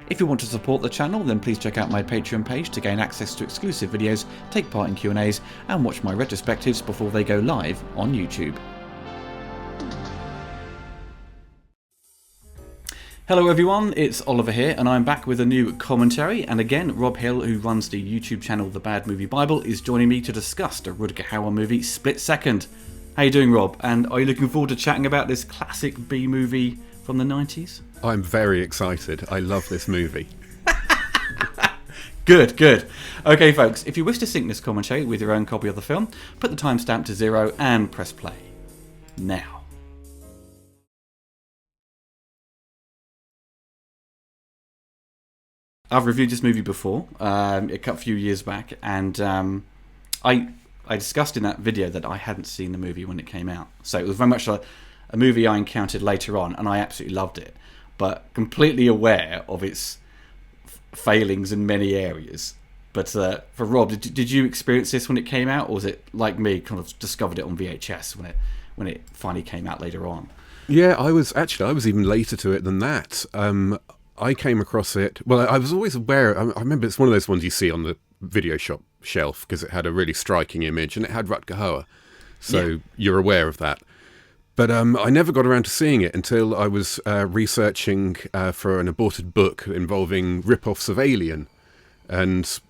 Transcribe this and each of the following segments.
If you want to support the channel, then please check out my Patreon page to gain access to exclusive videos, take part in Q&As, and watch my retrospectives before they go live on YouTube. Hello everyone, it's Oliver here, and I'm back with a new commentary, and again, Rob Hill, who runs the YouTube channel The Bad Movie Bible, is joining me to discuss the Rutger Hauer movie Split Second. How you doing, Rob? And are you looking forward to chatting about this classic B movie from the 90s? I'm very excited. I love this movie. Good, good. Okay folks, if you wish to sync this commentary with your own copy of the film, put the timestamp to 0 and press play. Now. I've reviewed this movie before, a few years back, and I discussed in that video that I hadn't seen the movie when it came out. So it was very much a movie I encountered later on, and I absolutely loved it. But completely aware of its failings in many areas. But for Rob, did you experience this when it came out, or was it like me, kind of discovered it on VHS when it finally came out later on? Yeah, I was even later to it than that. I came across it. Well, I was always aware. I remember it's one of those ones you see on the video shop shelf because it had a really striking image and it had Rutger Hauer, so you're aware of that. But I never got around to seeing it until I was researching for an aborted book involving rip-offs of Alien, and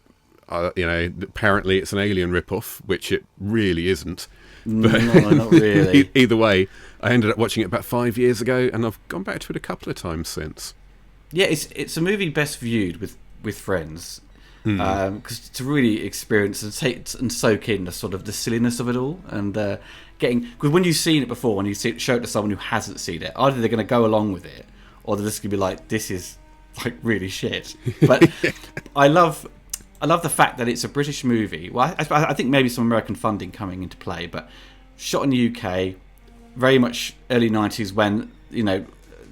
apparently it's an Alien rip-off, which it really isn't. But No, not really. Either way, I ended up watching it about 5 years ago, and I've gone back to it a couple of times since. Yeah, it's a movie best viewed with friends, because to really experience and soak in the sort of the silliness of it all, and because when you've seen it before, when you show it to someone who hasn't seen it, either they're going to go along with it, or they're just going to be like, "This is like really shit." But I love the fact that it's a British movie. Well, I think maybe some American funding coming into play, but shot in the UK, very much early 90s when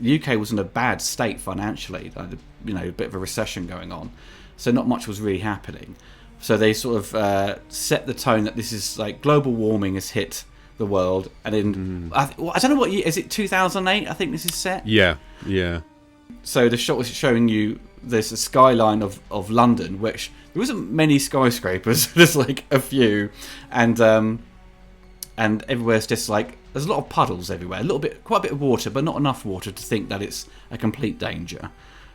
the UK was in a bad state financially, a bit of a recession going on, so not much was really happening. So they sort of set the tone that this is like global warming has hit the world, and I don't know what year, is it 2008? I think this is set. Yeah. So the shot was showing you there's a skyline of London, which there isn't many skyscrapers. There's like a few, and everywhere's just like there's a lot of puddles everywhere, quite a bit of water, but not enough water to think that it's a complete danger.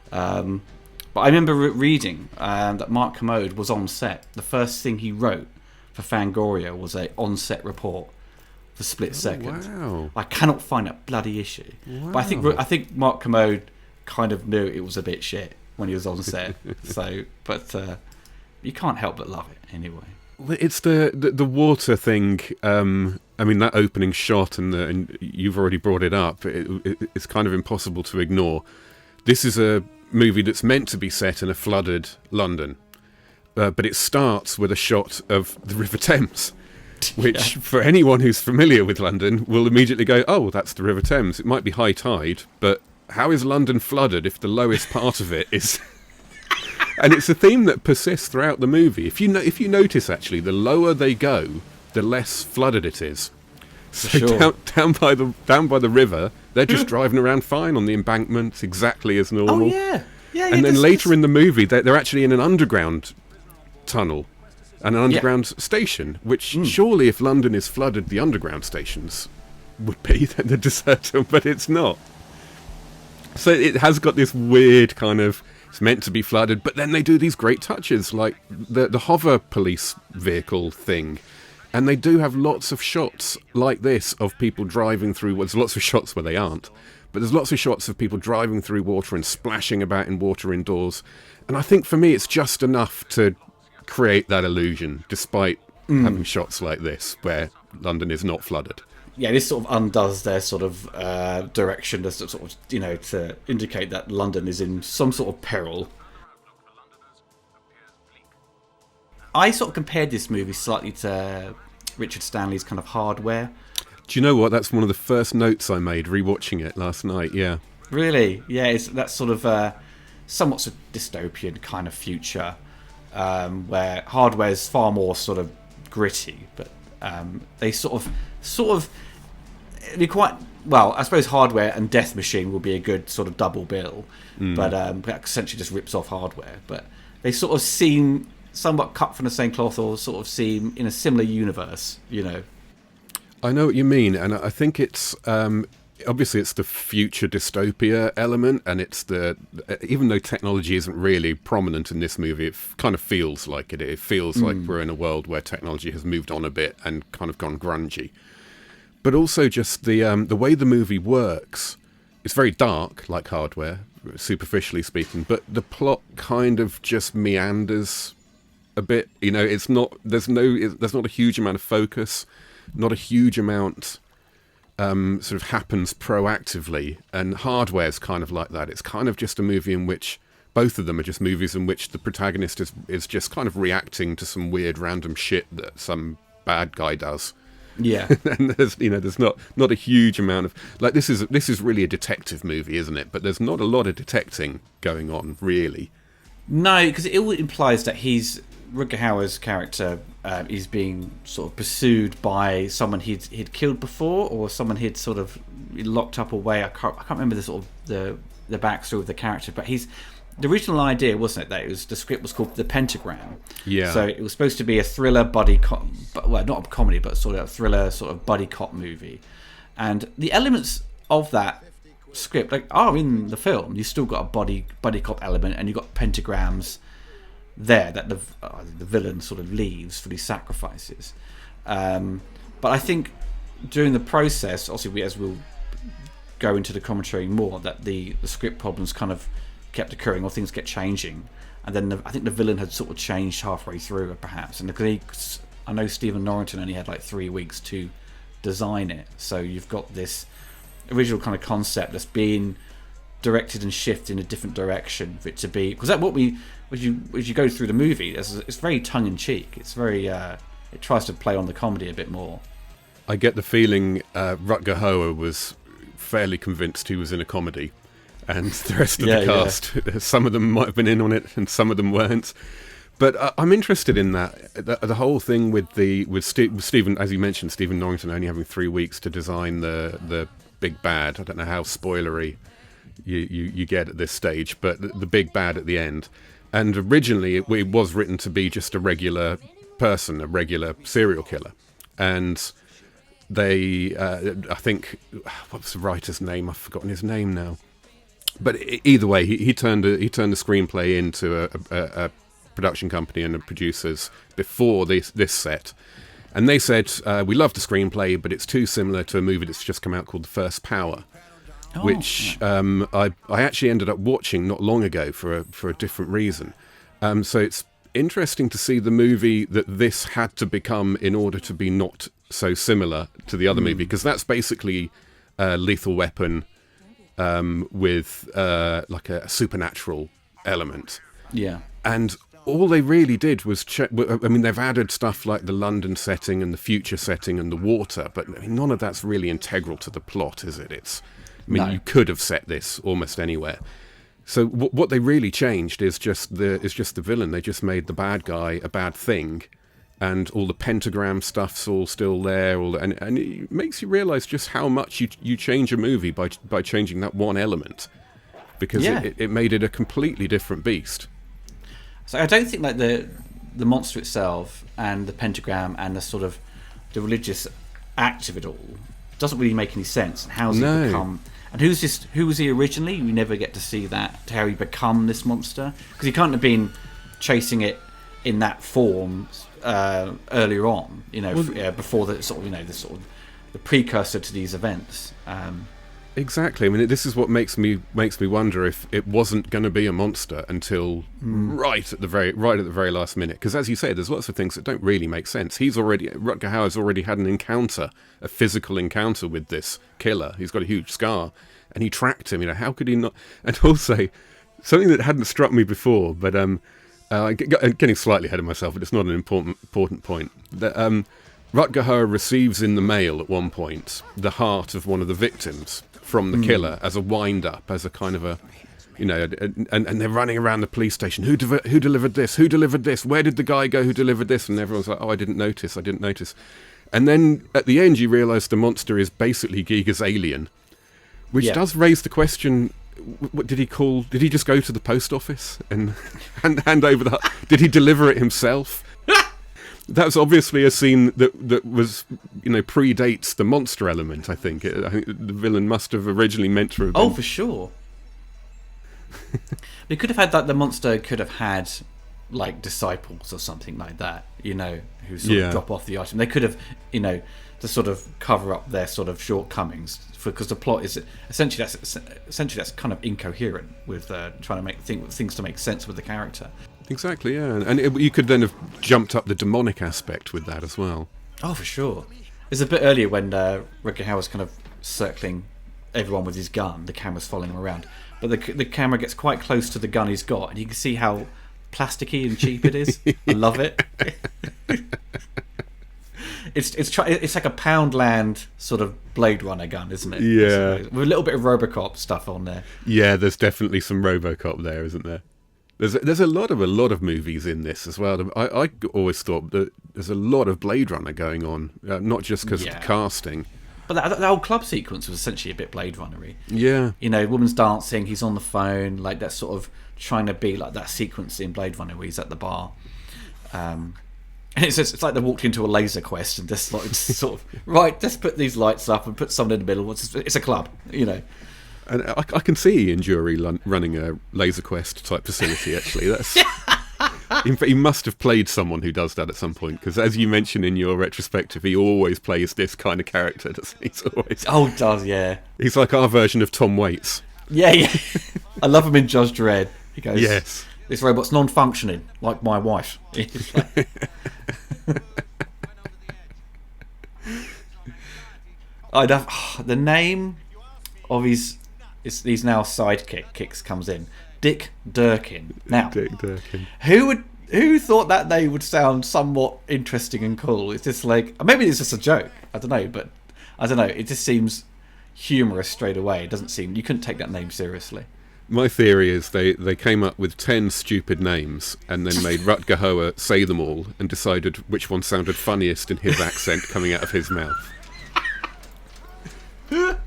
But I remember reading that Mark Kermode was on set. The first thing he wrote for Fangoria was a on-set report for Split Second. Wow. I cannot find that bloody issue. Wow. But I think Mark Kermode kind of knew it was a bit shit when he was on set. But you can't help but love it anyway. Well, it's the water thing. I mean, that opening shot, and you've already brought it up. It's kind of impossible to ignore. This is a movie that's meant to be set in a flooded London, but it starts with a shot of the River Thames, which, for anyone who's familiar with London, will immediately go, "Oh, well, that's the River Thames. It might be high tide, but how is London flooded if the lowest part of it is?" And it's a theme that persists throughout the movie. If you notice, actually, the lower they go, the less flooded it is. So sure. down by the river, they're just driving around fine on the embankment, exactly as normal. Oh yeah. And then later in the movie, they're actually in an underground tunnel and an underground station. Which surely, if London is flooded, the underground stations would be the deserter, but it's not. So it has got this weird kind of. It's meant to be flooded, but then they do these great touches, like the hover police vehicle thing. And they do have lots of shots like this of people driving through. Well, there's lots of shots where they aren't, but there's lots of shots of people driving through water and splashing about in water indoors. And I think for me, it's just enough to create that illusion, despite having shots like this where London is not flooded. Yeah, this sort of undoes their sort of direction, to sort of to indicate that London is in some sort of peril. I sort of compared this movie slightly to Richard Stanley's kind of Hardware. Do you know what? That's one of the first notes I made rewatching it last night. Yeah. Really? Yeah, that's sort of somewhat sort of dystopian kind of future, where Hardware is far more sort of gritty, but they sort of it'd be quite well. I suppose Hardware and Death Machine will be a good sort of double bill, but that essentially just rips off Hardware. But they sort of seem somewhat cut from the same cloth, or sort of seem in a similar universe. I know what you mean, and I think it's obviously it's the future dystopia element, and it's even though technology isn't really prominent in this movie, it kind of feels like it. It feels like we're in a world where technology has moved on a bit and kind of gone grungy. But also just the way the movie works, it's very dark, like Hardware, superficially speaking, but the plot kind of just meanders a bit. It's not there's not a huge amount of focus, not a huge amount sort of happens proactively, and Hardware's kind of like that. It's kind of just a movie in which both of them are just movies in which the protagonist is just kind of reacting to some weird random shit that some bad guy does. Yeah. And there's not a huge amount of, like, this is really a detective movie, isn't it? But there's not a lot of detecting going on, really. No, because it all implies that Rutger Hauer's character is being sort of pursued by someone he'd killed before, or someone he'd sort of locked up away. I can't remember the sort of the backstory of the character, but the original idea, wasn't it, that the script was called The Pentagram. Yeah. So it was supposed to be a thriller buddy cop, well, not a comedy, but sort of a thriller sort of buddy cop movie. And the elements of that script are in the film. You've still got a buddy cop element, and you've got pentagrams there that the villain sort of leaves for these sacrifices. But I think during the process, obviously, as we'll go into the commentary more, that the script problems kind of kept occurring, or things kept changing, and then I think the villain had sort of changed halfway through, perhaps. And I know Stephen Norrington only had like 3 weeks to design it, so you've got this original kind of concept that's being directed and shifted in a different direction for it to be, because as you go through the movie, it's very tongue in cheek. It's very it tries to play on the comedy a bit more. I get the feeling Rutger Hauer was fairly convinced he was in a comedy, and the rest of the cast, some of them might have been in on it and some of them weren't. But I'm interested in that, the whole thing with Stephen, as you mentioned, Stephen Norrington only having 3 weeks to design the big bad. I don't know how spoilery you get at this stage, but the big bad at the end. And originally it was written to be just a regular person, a regular serial killer. And they, I think, what's the writer's name? I've forgotten his name now. But either way, he turned the screenplay into a production company and the producers before this set, and they said, we love the screenplay, but it's too similar to a movie that's just come out called The First Power, which I actually ended up watching not long ago for a different reason. So it's interesting to see the movie that this had to become in order to be not so similar to the other movie, because that's basically Lethal Weapon with like a supernatural element. Yeah. And all they really did was they've added stuff like the London setting and the future setting and the water, but none of that's really integral to the plot, is it? No. You could have set this almost anywhere. So what they really changed is just the villain. They just made the bad guy a bad thing, and all the pentagram stuff's all still there. And it makes you realise just how much you change a movie by changing that one element, because it made it a completely different beast. So I don't think like the monster itself and the pentagram and the sort of the religious act of it all doesn't really make any sense. And how's he become? And who was he originally? We never get to see that, how he become this monster, because he can't have been chasing it in that form earlier on, before the sort of the precursor to these events. Exactly. I mean, this is what makes me wonder if it wasn't going to be a monster until right at the very last minute. Because as you say, there's lots of things that don't really make sense. Rutger Hauer's already had an encounter, a physical encounter with this killer. He's got a huge scar, and he tracked him. How could he not? And also, something that hadn't struck me before, but I'm getting slightly ahead of myself, but it's not an important point. That Rutger Hauer receives in the mail at one point the heart of one of the victims from the killer as a wind-up, as a kind of and they're running around the police station. Who delivered this? Who delivered this? Where did the guy go who delivered this? And everyone's like, oh, I didn't notice. And then at the end, you realise the monster is basically Giga's alien, which does raise the question: what did he call? Did he just go to the post office and hand over the? Did he deliver it himself? That was obviously a scene that was, predates the monster element. I think the villain must have originally meant to have been. Oh, for sure. They could have had the monster could have had like disciples or something like that, who sort of drop off the item. They could have, to sort of cover up their sort of shortcomings, because the plot is essentially that's kind of incoherent with trying to make things to make sense with the character. Exactly, yeah. And you could then have jumped up the demonic aspect with that as well. Oh, for sure. There's a bit earlier when Rutger Hauer's kind of circling everyone with his gun. The camera's following him around. But the camera gets quite close to the gun he's got, and you can see how plasticky and cheap it is. I love it. It's like a Poundland sort of Blade Runner gun, isn't it? Yeah. With a little bit of RoboCop stuff on there. Yeah, there's definitely some RoboCop there, isn't there? There's a lot of movies in this as well. I always thought that there's a lot of Blade Runner going on, not just because of the casting. But that whole club sequence was essentially a bit Blade Runner-y. Yeah. Woman's dancing, he's on the phone, like that sort of trying to be like that sequence in Blade Runner where he's at the bar. And it's like they walked into a laser quest and just like sort of, right, let's put these lights up and put someone in the middle. It's a club, And I can see Ian Jury running a Laser Quest type facility, actually. That's he must have played someone who does that at some point, because as you mentioned in your retrospective, he always plays this kind of character, doesn't he? He's always... Oh, does, yeah. He's like our version of Tom Waits. Yeah. I love him in Judge Dredd. He goes, yes. This robot's non-functioning, like my wife. I'd have... the name of his now sidekick comes in. Dick Durkin. Now, Dick Durkin. Who thought that name would sound somewhat interesting and cool? It's just like, maybe it's just a joke. I don't know, but I don't know. It just seems humorous straight away. It doesn't seem, you couldn't take that name seriously. My theory is they came up with 10 stupid names and then made Rutger Hauer say them all and decided which one sounded funniest in his accent coming out of his mouth.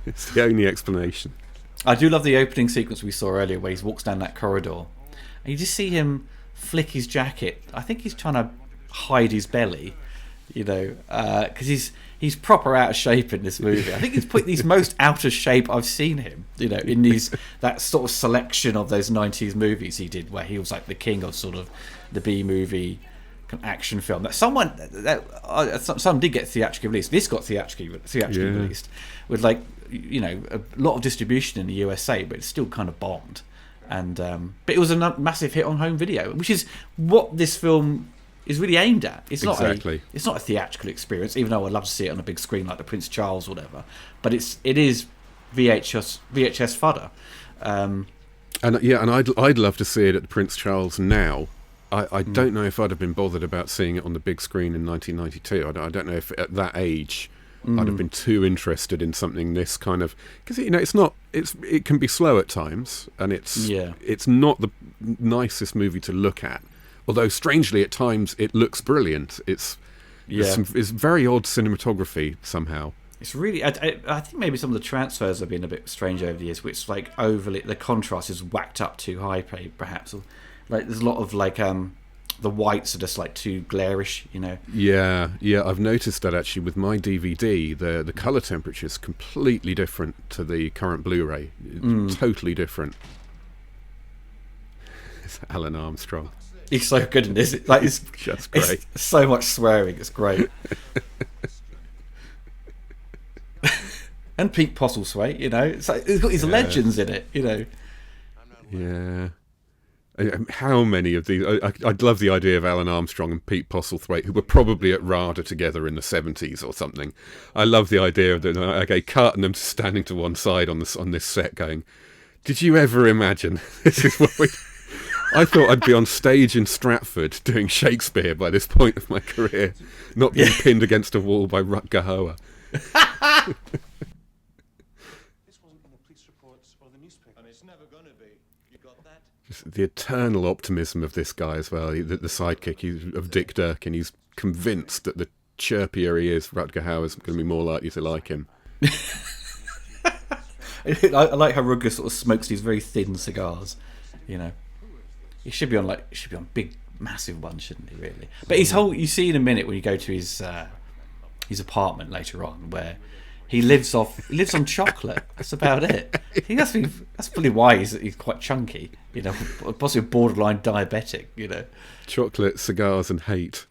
It's the only explanation. I do love the opening sequence we saw earlier where he walks down that corridor and you just see him flick his jacket. I think he's trying to hide his belly, because he's proper out of shape in this movie. I think he's most out of shape I've seen him, in that sort of selection of those 90s movies he did where he was like the king of sort of the B-movie action film. That some did get theatrically released. This got theatrically released with a lot of distribution in the USA, but it's still kind of bombed. And but it was a massive hit on home video, which is what this film is really aimed at. It's not it's not a theatrical experience, even though I'd love to see it on a big screen like the Prince Charles or whatever. But it is VHS fodder. And I'd love to see it at the Prince Charles now. I don't know if I'd have been bothered about seeing it on the big screen in 1992. I don't know if at that age I'd have been too interested in something this kind of, because it can be slow at times, and it's not the nicest movie to look at. Although strangely at times it looks brilliant. It's very odd cinematography somehow. It's really, I think maybe some of the transfers have been a bit strange over the years, which like overly, the contrast is whacked up too high, perhaps. Like there's a lot of the whites are just like too glarish, Yeah, I've noticed that actually with my DVD, the colour temperature is completely different to the current Blu-ray. Totally different. It's Alan Armstrong. He's so good in this. It's just great. It's so much swearing. It's great. And Pete Postlethwaite, it's like it's got these legends in it, Yeah. How many of these? I'd love the idea of Alan Armstrong and Pete Postlethwaite, who were probably at RADA together in the 70s or something. I love the idea of cut and them standing to one side on this set, going, "Did you ever imagine this is what we?" I thought I'd be on stage in Stratford doing Shakespeare by this point of my career, not being pinned against a wall by Rutger Hauer. This wasn't in the police reports or the newspaper. And it's never going to be. You got that? Just the eternal optimism of this guy as well, the sidekick of Dick Durkin. He's convinced that the chirpier he is, Rutger Hauer's going to be more likely to like him. I like how Rutger sort of smokes these very thin cigars. You know, he should be on big, massive ones, shouldn't he? Really. But you see in a minute when you go to his apartment later on, where he lives on chocolate. That's about it. That's probably why he's quite chunky. You know, possibly borderline diabetic. You know, chocolate, cigars, and hate.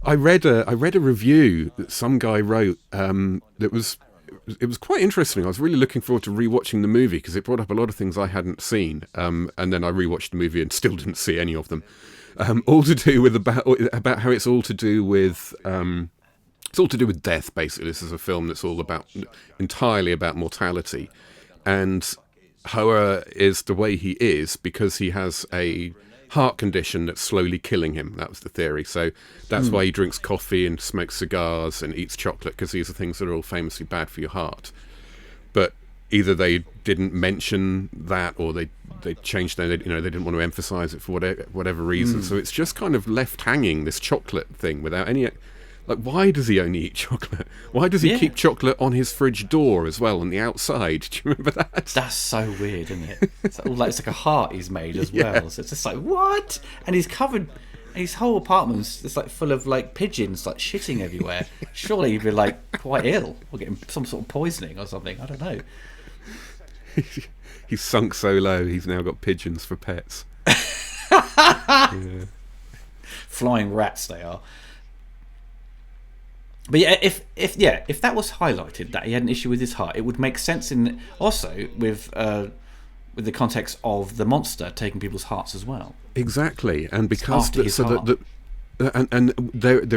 I read a review that some guy wrote that was quite interesting. I was really looking forward to rewatching the movie because it brought up a lot of things I hadn't seen. And then I rewatched the movie and still didn't see any of them. All to do with about how it's all to do with. It's all to do with death, basically. This is a film that's all entirely about mortality. And Hauer is the way he is because he has a heart condition that's slowly killing him. That was the theory. So that's why he drinks coffee and smokes cigars and eats chocolate, because these are things that are all famously bad for your heart. But either they didn't mention that or they changed they didn't want to emphasize it for whatever reason. So it's just kind of left hanging, this chocolate thing, without any... Like, why does he only eat chocolate? Why does he keep chocolate on his fridge door as well, on the outside? Do you remember that? That's so weird, isn't it? It's like a heart he's made as well. So it's just like, what? And he's covered... His whole apartment's just like full of like pigeons, like shitting everywhere. Surely he'd be like quite ill or getting some sort of poisoning or something. I don't know. He's sunk so low, he's now got pigeons for pets. Yeah. Flying rats they are. But yeah, if that was highlighted, that he had an issue with his heart, it would make sense in also with the context of the monster taking people's hearts as well. Exactly, and because there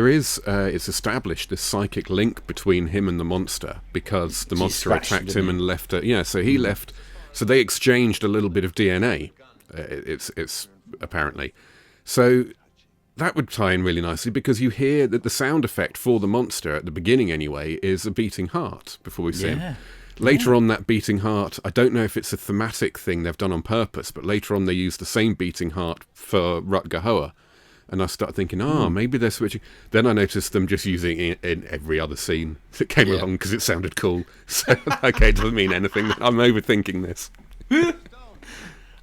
is it's established this psychic link between him and the monster, because the monster attacked him and left so he left, so they exchanged a little bit of DNA. It's apparently so. That would tie in really nicely, because you hear that the sound effect for the monster at the beginning anyway is a beating heart before we see him. Later on, that beating heart, I don't know if it's a thematic thing they've done on purpose, but later on they use the same beating heart for Rutger Hauer. And I started thinking, maybe they're switching. Then I noticed them just using it in every other scene that came along because it sounded cool. So, okay, it doesn't mean anything. I'm overthinking this.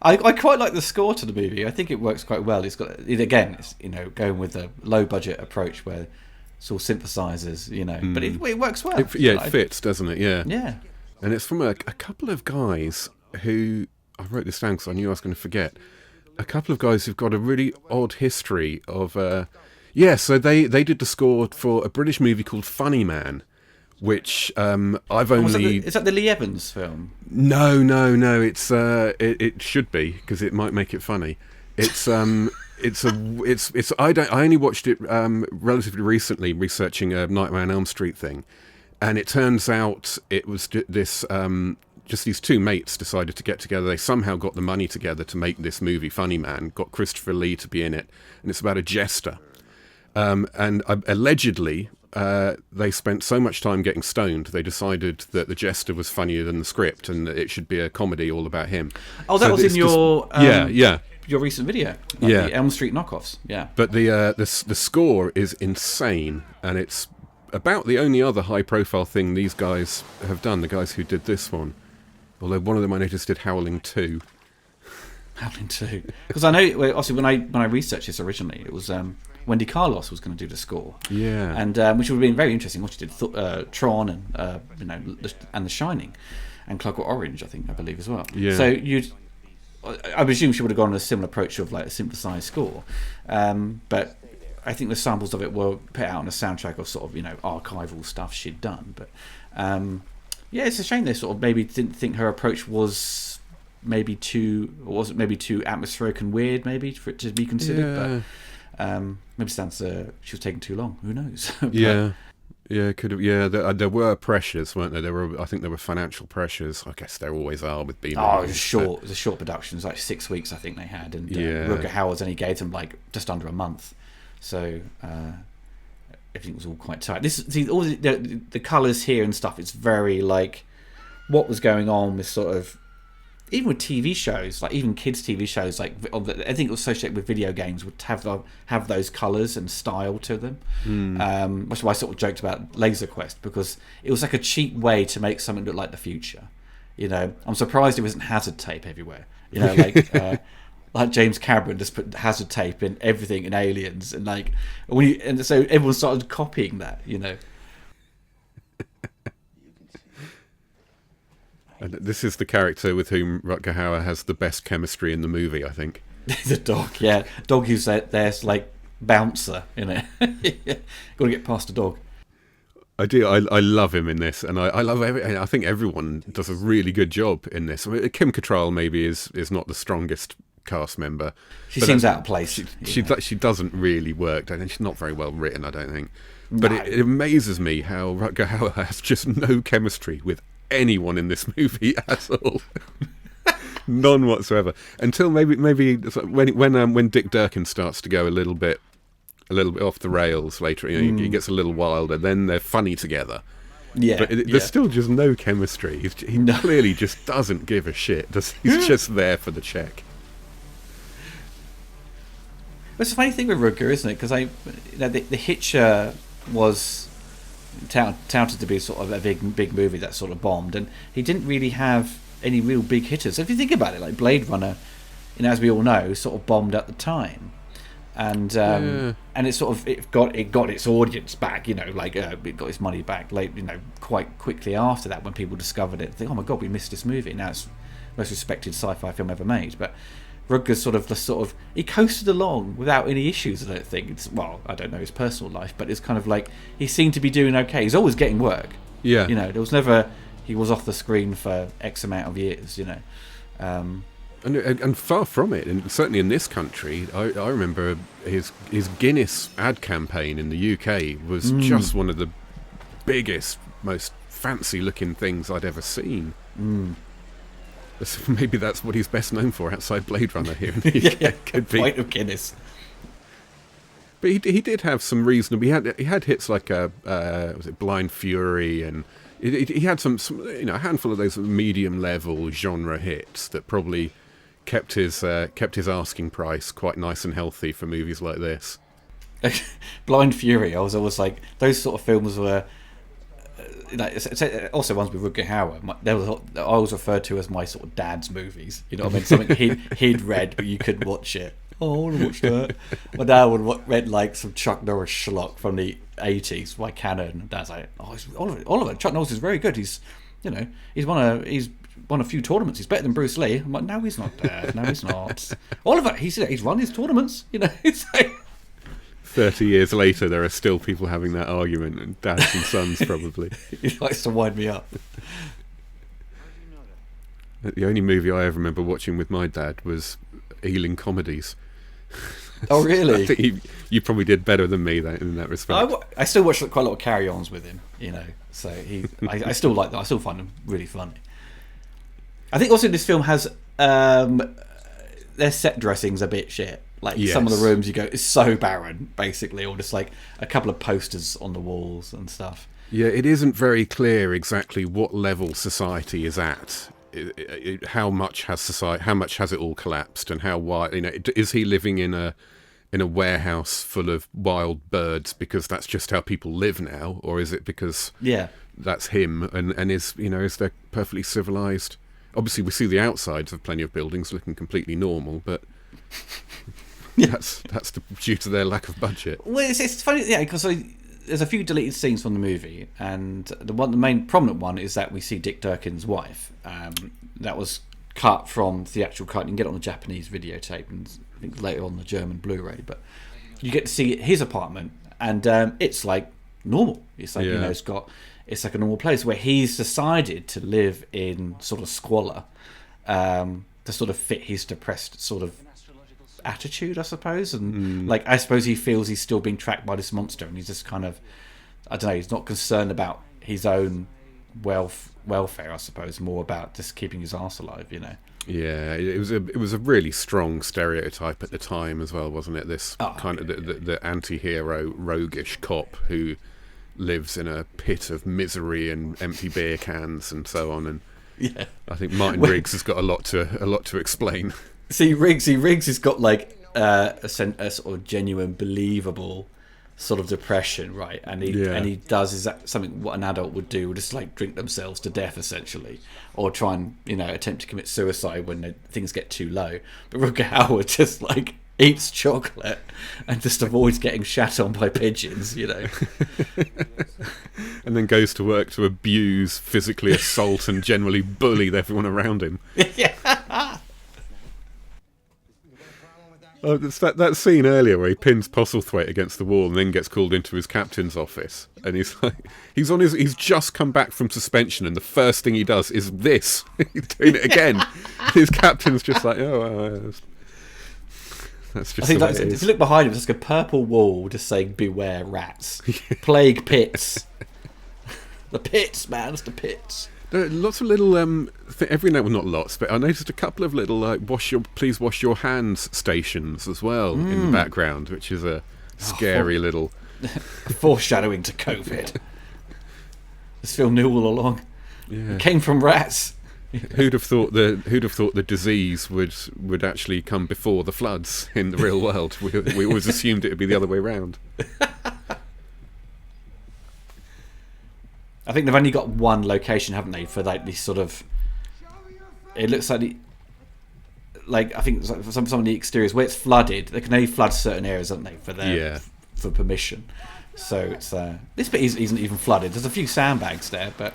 I quite like the score to the movie. I think it works quite well. It's going with a low budget approach where it's all synthesizers, but it works well. It fits, doesn't it? Yeah. Yeah. And it's from a couple of guys who, I wrote this down because I knew I was going to forget. A couple of guys who've got a really odd history of, so they did the score for a British movie called Funny Man, which I've only... Is that the Lee Evans film? No. It's it should be, because it might make it funny. It's I only watched it relatively recently, researching a Nightmare on Elm Street thing, and it turns out it was this just these two mates decided to get together. They somehow got the money together to make this movie, Funny Man. Got Christopher Lee to be in it, and it's about a jester. And allegedly, they spent so much time getting stoned, they decided that the jester was funnier than the script, and that it should be a comedy all about him. Oh, that was in your your recent video, the Elm Street knockoffs. Yeah, but the score is insane, and it's about the only other high-profile thing these guys have done. The guys who did this one, although one of them I noticed did Howling 2. Howling 2, because I know obviously when I researched this originally, it was. Wendy Carlos was going to do the score, and which would have been very interesting. What she did, Tron, and and The Shining, and Clockwork Orange, I believe as well. Yeah. So I presume she would have gone on a similar approach of like a synthesized score, but I think the samples of it were put out on a soundtrack of sort of archival stuff she'd done. But it's a shame they sort of maybe didn't think her approach was maybe too atmospheric and weird, maybe for it to be considered, but. Maybe stands she was taking too long. Who knows? Could have. Yeah, there were pressures, weren't there? I think there were financial pressures. I guess there always are with B-movies. Oh, it was a short production. It was like 6 weeks, I think they had, and Rutger Hauer's only gave them like just under a month, so everything was all quite tight. All the colours here and stuff. It's very like what was going on with sort of even with TV shows, like even kids' TV shows, like I think it was associated with video games, would have those colours and style to them. Which is why I sort of joked about Laser Quest, because it was like a cheap way to make something look like the future. You know, I'm surprised it wasn't hazard tape everywhere. You know, like James Cameron just put hazard tape in everything in Aliens, and and so everyone started copying that. You know. And this is the character with whom Rutger Hauer has the best chemistry in the movie, I think. The dog, yeah. Dog who's there's like bouncer, you know. Got to get past the dog. I do. I love him in this, and I love I think everyone does a really good job in this. I mean, Kim Cattrall maybe is not the strongest cast member. She seems out of place. She doesn't really work. I think she's not very well written, I don't think. But no. It amazes me how Rutger Hauer has just no chemistry with anyone in this movie at all. None whatsoever. Until maybe when Dick Durkin starts to go a little bit off the rails later, you know, he gets a little wilder, then they're funny together. Yeah, but there's still just no chemistry. He clearly just doesn't give a shit. He's just there for the check. It's a funny thing with Rutger, isn't it? Because the Hitcher was touted to be sort of a big movie that sort of bombed, and he didn't really have any real big hitters. So if you think about it, like Blade Runner, you know, as we all know, sort of bombed at the time, and it got its audience back, you know, like it got its money back late, you know, quite quickly after that, when people discovered it. Think, oh my god, we missed this movie. Now it's the most respected sci-fi film ever made. But Rutger's sort of he coasted along without any issues. I don't think I don't know his personal life, but it's kind of like he seemed to be doing okay. He's always getting work. Yeah, you know, there was never he was off the screen for X amount of years. You know, and far from it. And certainly in this country, I remember his Guinness ad campaign in the UK was just one of the biggest, most fancy-looking things I'd ever seen. Maybe that's what he's best known for outside Blade Runner here in the UK. Could be. Point of Guinness. But he did have some reasonable. He had hits like was it Blind Fury, and he had some you know, a handful of those medium level genre hits that probably kept his asking price quite nice and healthy for movies like this. Blind Fury, I was always like, those sort of films were. Also ones with Rutger Hauer, I always referred to as my sort of dad's movies. You know what I mean? Something he'd read, but you couldn't watch it. Oh, I want to watch that. My dad would read like some Chuck Norris schlock from the 80s by Cannon, and Dad's like, oh, Oliver, Chuck Norris is very good. He's, you know, he's won a few tournaments. He's better than Bruce Lee. I'm like, no, he's not, Dad. No, he's not. Oliver, he's won his tournaments. You know, it's like. 30 years later, there are still people having that argument, and dads and sons probably. He likes to wind me up. The only movie I ever remember watching with my dad was Ealing Comedies. Oh, really? I think you probably did better than me in that respect. I still watch quite a lot of carry-ons with him, you know. So I still like that. I still find him really funny. I think also this film has their set dressing's a bit shit. Like some of the rooms you go, it's so barren, basically, or just like a couple of posters on the walls and stuff. Yeah, it isn't very clear exactly what level society is at. How much has it all collapsed, and how wide? You know, is he living in a warehouse full of wild birds because that's just how people live now, or is it because that's him? And is there perfectly civilized? Obviously, we see the outsides of plenty of buildings looking completely normal, but. That's due to their lack of budget. Well, it's funny, yeah, because there's a few deleted scenes from the movie, and the main prominent one is that we see Dick Durkin's wife. That was cut from the actual cut. You can get it on the Japanese videotape, and I think later on the German Blu-ray. But you get to see his apartment, and it's like normal. It's like you know, it's like a normal place where he's decided to live in sort of squalor to sort of fit his depressed sort of attitude, I suppose, and like I suppose he feels he's still being tracked by this monster, and he's just kind of, I don't know, he's not concerned about his own welfare, I suppose, more about just keeping his arse alive, you know. Yeah, it was a really strong stereotype at the time as well, wasn't it? This kind of the anti-hero roguish cop who lives in a pit of misery and empty beer cans and so on, and Yeah. I think Martin Riggs has got a lot to explain. See, Riggs has got like a sort of genuine, believable sort of depression, right? And he does something what an adult would do, just like drink themselves to death, essentially, or try and attempt to commit suicide when things get too low. But Rutger Hauer just like eats chocolate and just avoids getting shat on by pigeons, And then goes to work to abuse, physically assault, and generally bully everyone around him. Yeah. Oh, it's that scene earlier where he pins Postlethwaite against the wall and then gets called into his captain's office, and he's just come back from suspension, and the first thing he does is this. He's doing it again. His captain's just like, that's just. I think if you look behind him, there's like a purple wall just saying "Beware rats, plague pits." The pits, man, it's the pits. There are lots of little every now, well, not lots, but I noticed a couple of little like please wash your hands stations as well in the background, which is a scary little foreshadowing to COVID. This film knew all along. Yeah. It came from rats. Who'd have thought the disease would actually come before the floods in the real world? We always assumed it would be the other way around. I think they've only got one location, haven't they, for like this sort of. It looks like I think for some of the exteriors where it's flooded, they can only flood certain areas, don't they, for permission. So it's this bit isn't even flooded. There's a few sandbags there, but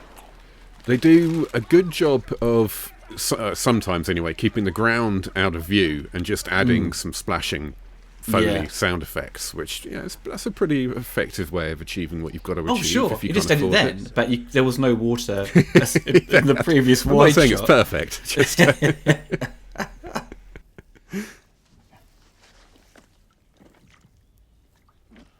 they do a good job of sometimes anyway keeping the ground out of view and just adding some splashing Foley sound effects, which that's a pretty effective way of achieving what you've got to achieve. Oh, sure. If you just can't did it afford then, but there was no water in the previous I'm wide not saying shot. it's perfect. Just,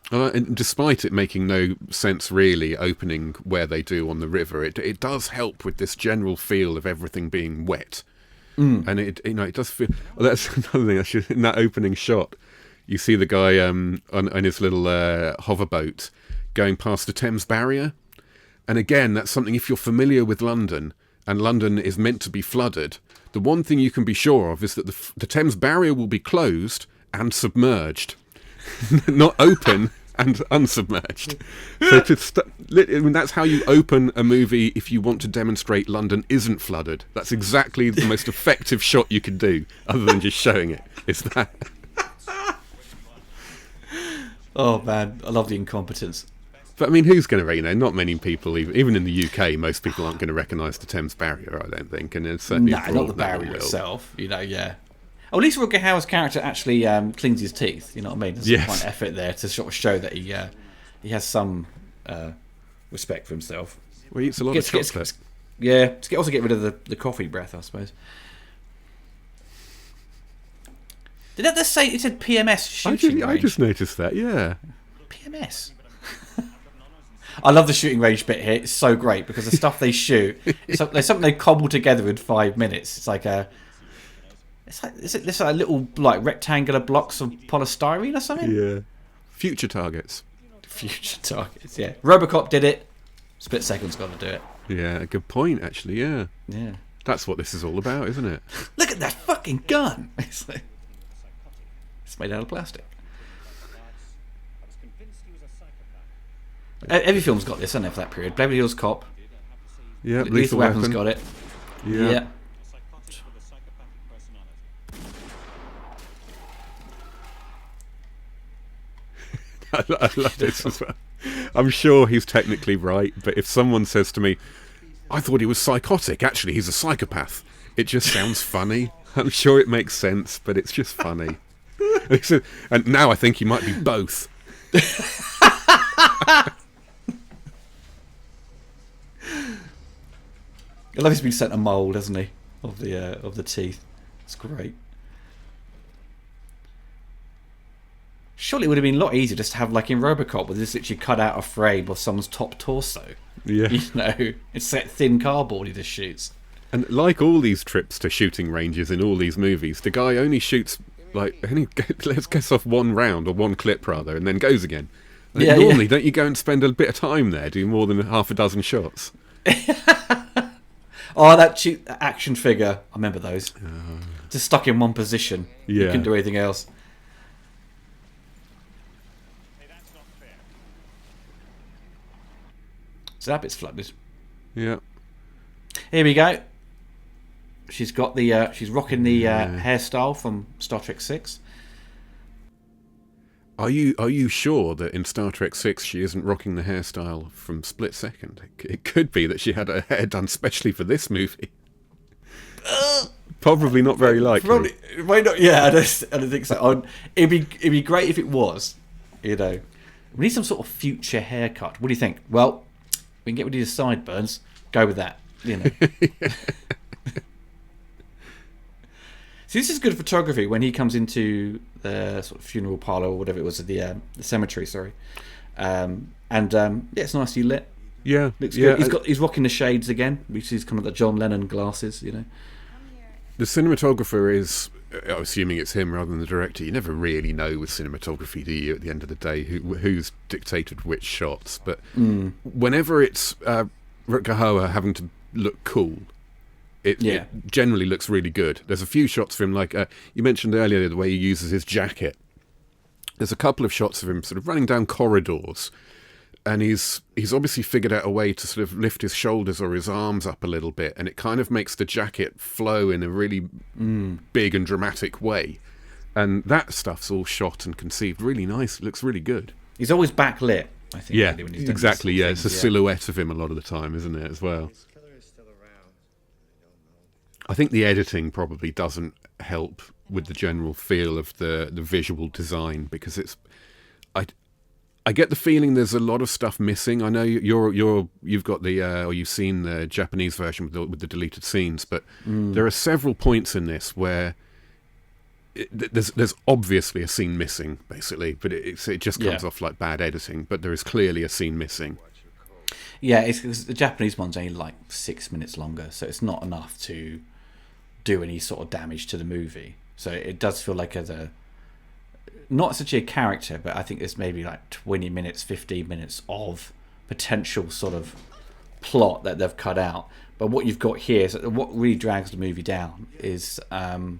and despite it making no sense really opening where they do on the river, it does help with this general feel of everything being wet. And it does feel. Well, that's another thing. In that opening shot, you see the guy on his little hoverboat going past the Thames Barrier. And again, that's something, if you're familiar with London, and London is meant to be flooded, the one thing you can be sure of is that the Thames Barrier will be closed and submerged. Not open and unsubmerged. So that's how you open a movie if you want to demonstrate London isn't flooded. That's exactly the most effective shot you could do, other than just showing it. It's that. Oh man, I love the incompetence. But I mean, who's going to, not many people, even in the UK, most people aren't going to recognise the Thames Barrier, I don't think. And it's certainly not the barrier itself, Oh, at least Rutger Hauer's character actually cleans his teeth, you know what I mean? There's quite an effort there to sort of show that he has some respect for himself. Well, he eats a lot of chocolate. To also get rid of the coffee breath, I suppose. Did that just say it said PMS shooting range? I just noticed that, yeah. PMS. I love the shooting range bit here. It's so great because the stuff they shoot, there's something they cobble together in 5 minutes. It's like it's like little like rectangular blocks of polystyrene or something. Yeah. Future targets. Future targets. Yeah. RoboCop did it. Split Second's got to do it. Yeah, good point. Actually, yeah. Yeah. That's what this is all about, isn't it? Look at that fucking gun. It's made out of plastic. Every film's got this, hasn't it, for that period? Beverly Hills Cop. Yeah, Lethal Weapon's got it. Yeah. I love this as well. I'm sure he's technically right, but if someone says to me, I thought he was psychotic, actually he's a psychopath, it just sounds funny. I'm sure it makes sense, but it's just funny. And now I think he might be both. I love he's been sent a mould, hasn't he, of the teeth. It's great. Surely it would have been a lot easier just to have, like in RoboCop, where they just literally cut out a frame of someone's top torso. Yeah. It's that thin cardboard he just shoots. And like all these trips to shooting ranges in all these movies, the guy only shoots, let's guess off one round, or one clip rather, and then goes again. Normally, don't you go and spend a bit of time there, do more than half a dozen shots? Oh, that cheap action figure. I remember those. Just stuck in one position. You Yeah. couldn't do anything else. So that bit's flooded. Yeah. Here we go. She's got the. She's rocking the hairstyle from Star Trek 6. Are you sure that in Star Trek 6 she isn't rocking the hairstyle from Split Second? It could be that she had her hair done specially for this movie. Probably not very likely. Probably, why not? Yeah, I don't think so. It'd be great if it was. You know, we need some sort of future haircut. What do you think? Well, we can get rid of your sideburns. Go with that. You know. See, this is good photography when he comes into the sort of funeral parlour or whatever it was at the cemetery. Sorry, yeah, it's nicely lit. Yeah, Looks yeah. good. He's rocking the shades again, which is kind of the John Lennon glasses. You know. The cinematographer is, assuming it's him rather than the director. You never really know with cinematography, do you? At the end of the day, who's dictated which shots? But whenever it's Rutger Hauer having to look cool. It generally looks really good. There's a few shots of him, like you mentioned earlier, the way he uses his jacket. There's a couple of shots of him sort of running down corridors, and he's obviously figured out a way to sort of lift his shoulders or his arms up a little bit, and it kind of makes the jacket flow in a really big and dramatic way. And that stuff's all shot and conceived really nice. It looks really good. He's always backlit, I think. Yeah, really, when he's done exactly. these Yeah, things, it's a silhouette of him a lot of the time, isn't it, as well? I think the editing probably doesn't help with the general feel of the visual design, because it's I get the feeling there's a lot of stuff missing. I know you've got the or you've seen the Japanese version with the deleted scenes, but there are several points in this where there's obviously a scene missing, basically, but it just comes off like bad editing. But there is clearly a scene missing. Yeah, it's the Japanese one's only like 6 minutes longer, so it's not enough to do any sort of damage to the movie. So it does feel like not such a character, but I think there's maybe like 20 minutes, 15 minutes of potential sort of plot that they've cut out. But what you've got here is what really drags the movie down is the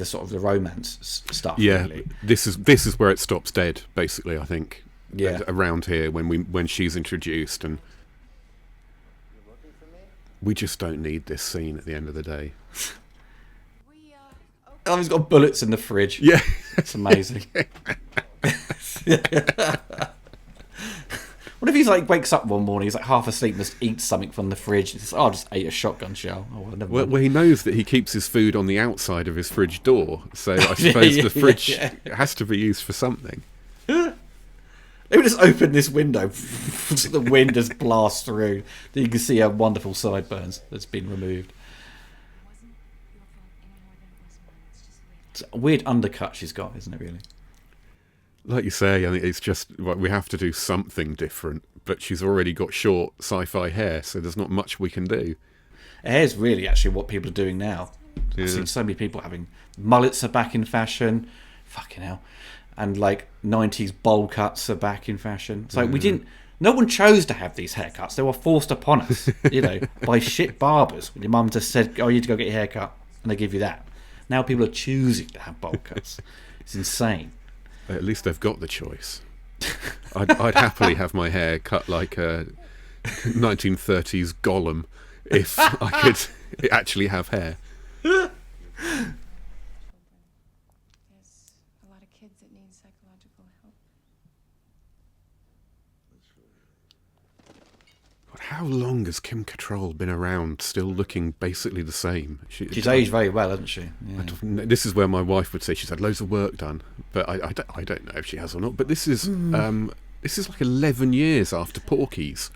sort of the romance stuff. Yeah, really. This is where it stops dead, basically. I think. Yeah. Around here when she's introduced, and we just don't need this scene at the end of the day. Oh, he's got bullets in the fridge. Yeah, it's amazing. What if he's like wakes up one morning, he's like half asleep, and just eats something from the fridge? He says, I just ate a shotgun shell. Well, he knows that he keeps his food on the outside of his fridge door, so I suppose the fridge has to be used for something. They would just open this window, the wind just blasts through. You can see her wonderful sideburns that's been removed. It's a weird undercut she's got, isn't it, really? Like you say, I think it's just we have to do something different, but she's already got short sci-fi hair, so there's not much we can do. Hair's really actually what people are doing now. Yeah. I've seen so many people having mullets are back in fashion. Fucking hell. And like 90s bowl cuts are back in fashion. So no one chose to have these haircuts. They were forced upon us, by shit barbers. Your mum just said, oh, you need to go get your hair cut, and they give you that. Now people are choosing to have bowl cuts. It's insane. At least they've got the choice. I'd happily have my hair cut like a 1930s Gollum if I could actually have hair. There's a lot of kids that need psychological help. How long has Kim Cattrall been around, still looking basically the same? She's aged very well, hasn't she? Yeah. This is where my wife would say she's had loads of work done, but I don't know if she has or not. But this is like 11 years after Porky's.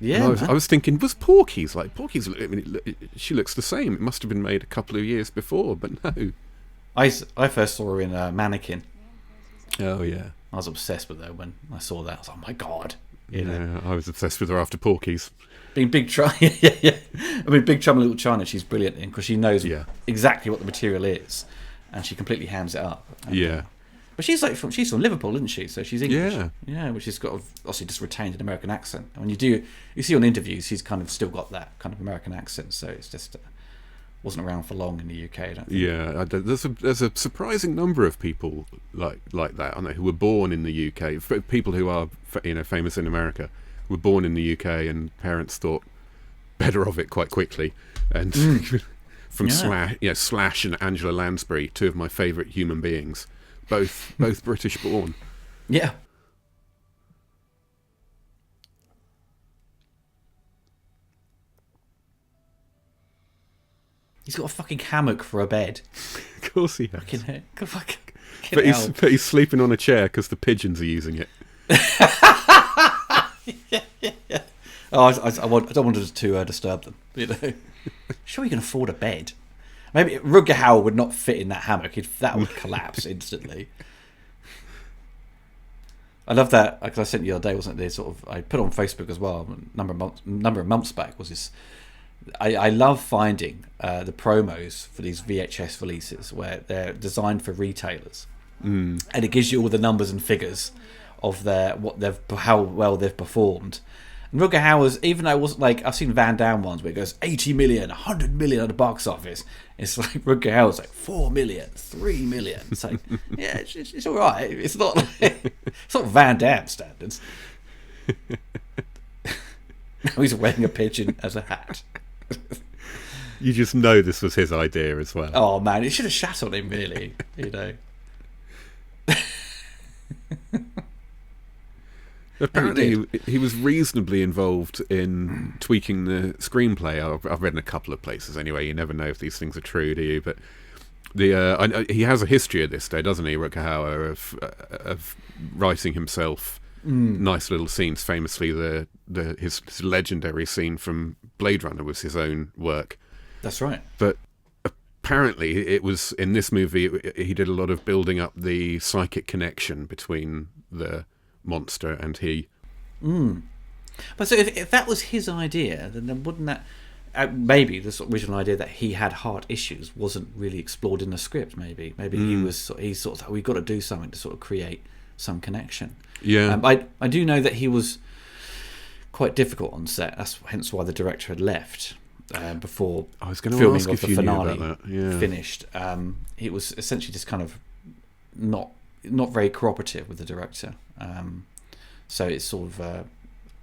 Yeah, I was thinking, was Porky's like Porky's? I mean, she looks the same. It must have been made a couple of years before, but no. I first saw her in Mannequin. Oh yeah, I was obsessed with her when I saw that. I was like, oh my god. Yeah, I was obsessed with her after Porky's. Being Big Trouble, yeah. I mean, Big Trouble in Little China, she's brilliant in because she knows exactly what the material is, and she completely hams it up. And, But she's from Liverpool, isn't she? So she's English. Yeah. Yeah, which has got obviously just retained an American accent. And when you see on interviews, he's kind of still got that kind of American accent. So it's just wasn't around for long in the UK. I don't think. Yeah, there's a surprising number of people like that, aren't there, who were born in the UK. People who are famous in America were born in the UK, and parents thought better of it quite quickly. And from Slash and Angela Lansbury, two of my favourite human beings, both British born. Yeah. He's got a fucking hammock for a bed. Of course he has. But he's sleeping on a chair because the pigeons are using it. yeah. Oh, I don't want to disturb them. Sure, you can afford a bed. Maybe Rutger Hauer would not fit in that hammock. That would collapse instantly. I love that, because I sent you the other day, wasn't it? I put on Facebook as well a number of months back. Was this? I love finding the promos for these VHS releases where they're designed for retailers, and it gives you all the numbers and figures of how well they've performed. And Rutger Hauer's, even though it wasn't like, I've seen Van Damme ones where it goes 80 million, 100 million at the box office. It's like Rutger Hauer's like 4 million, 3 million. It's like, yeah, it's all right. It's not Van Damme standards. Now he's wearing a pigeon as a hat. You just know this was his idea as well. Oh man, it should have shat on him, really. Apparently, he was reasonably involved in tweaking the screenplay. I've read in a couple of places anyway. You never know if these things are true, do you? But he has a history of this, though, doesn't he, Rutger Hauer, of writing himself nice little scenes. Famously, his legendary scene from Blade Runner was his own work. That's right. But apparently, it was in this movie. He did a lot of building up the psychic connection between the monster and he. But so if that was his idea, then wouldn't that maybe the sort of original idea that he had heart issues wasn't really explored in the script? Maybe he thought we've got to do something to sort of create some connection. Yeah. I do know that he was quite difficult on set. That's hence why the director had left before I was going to filming ask of if the you finale knew about that. Yeah. finished. It was essentially just kind of not very cooperative with the director. So it's sort of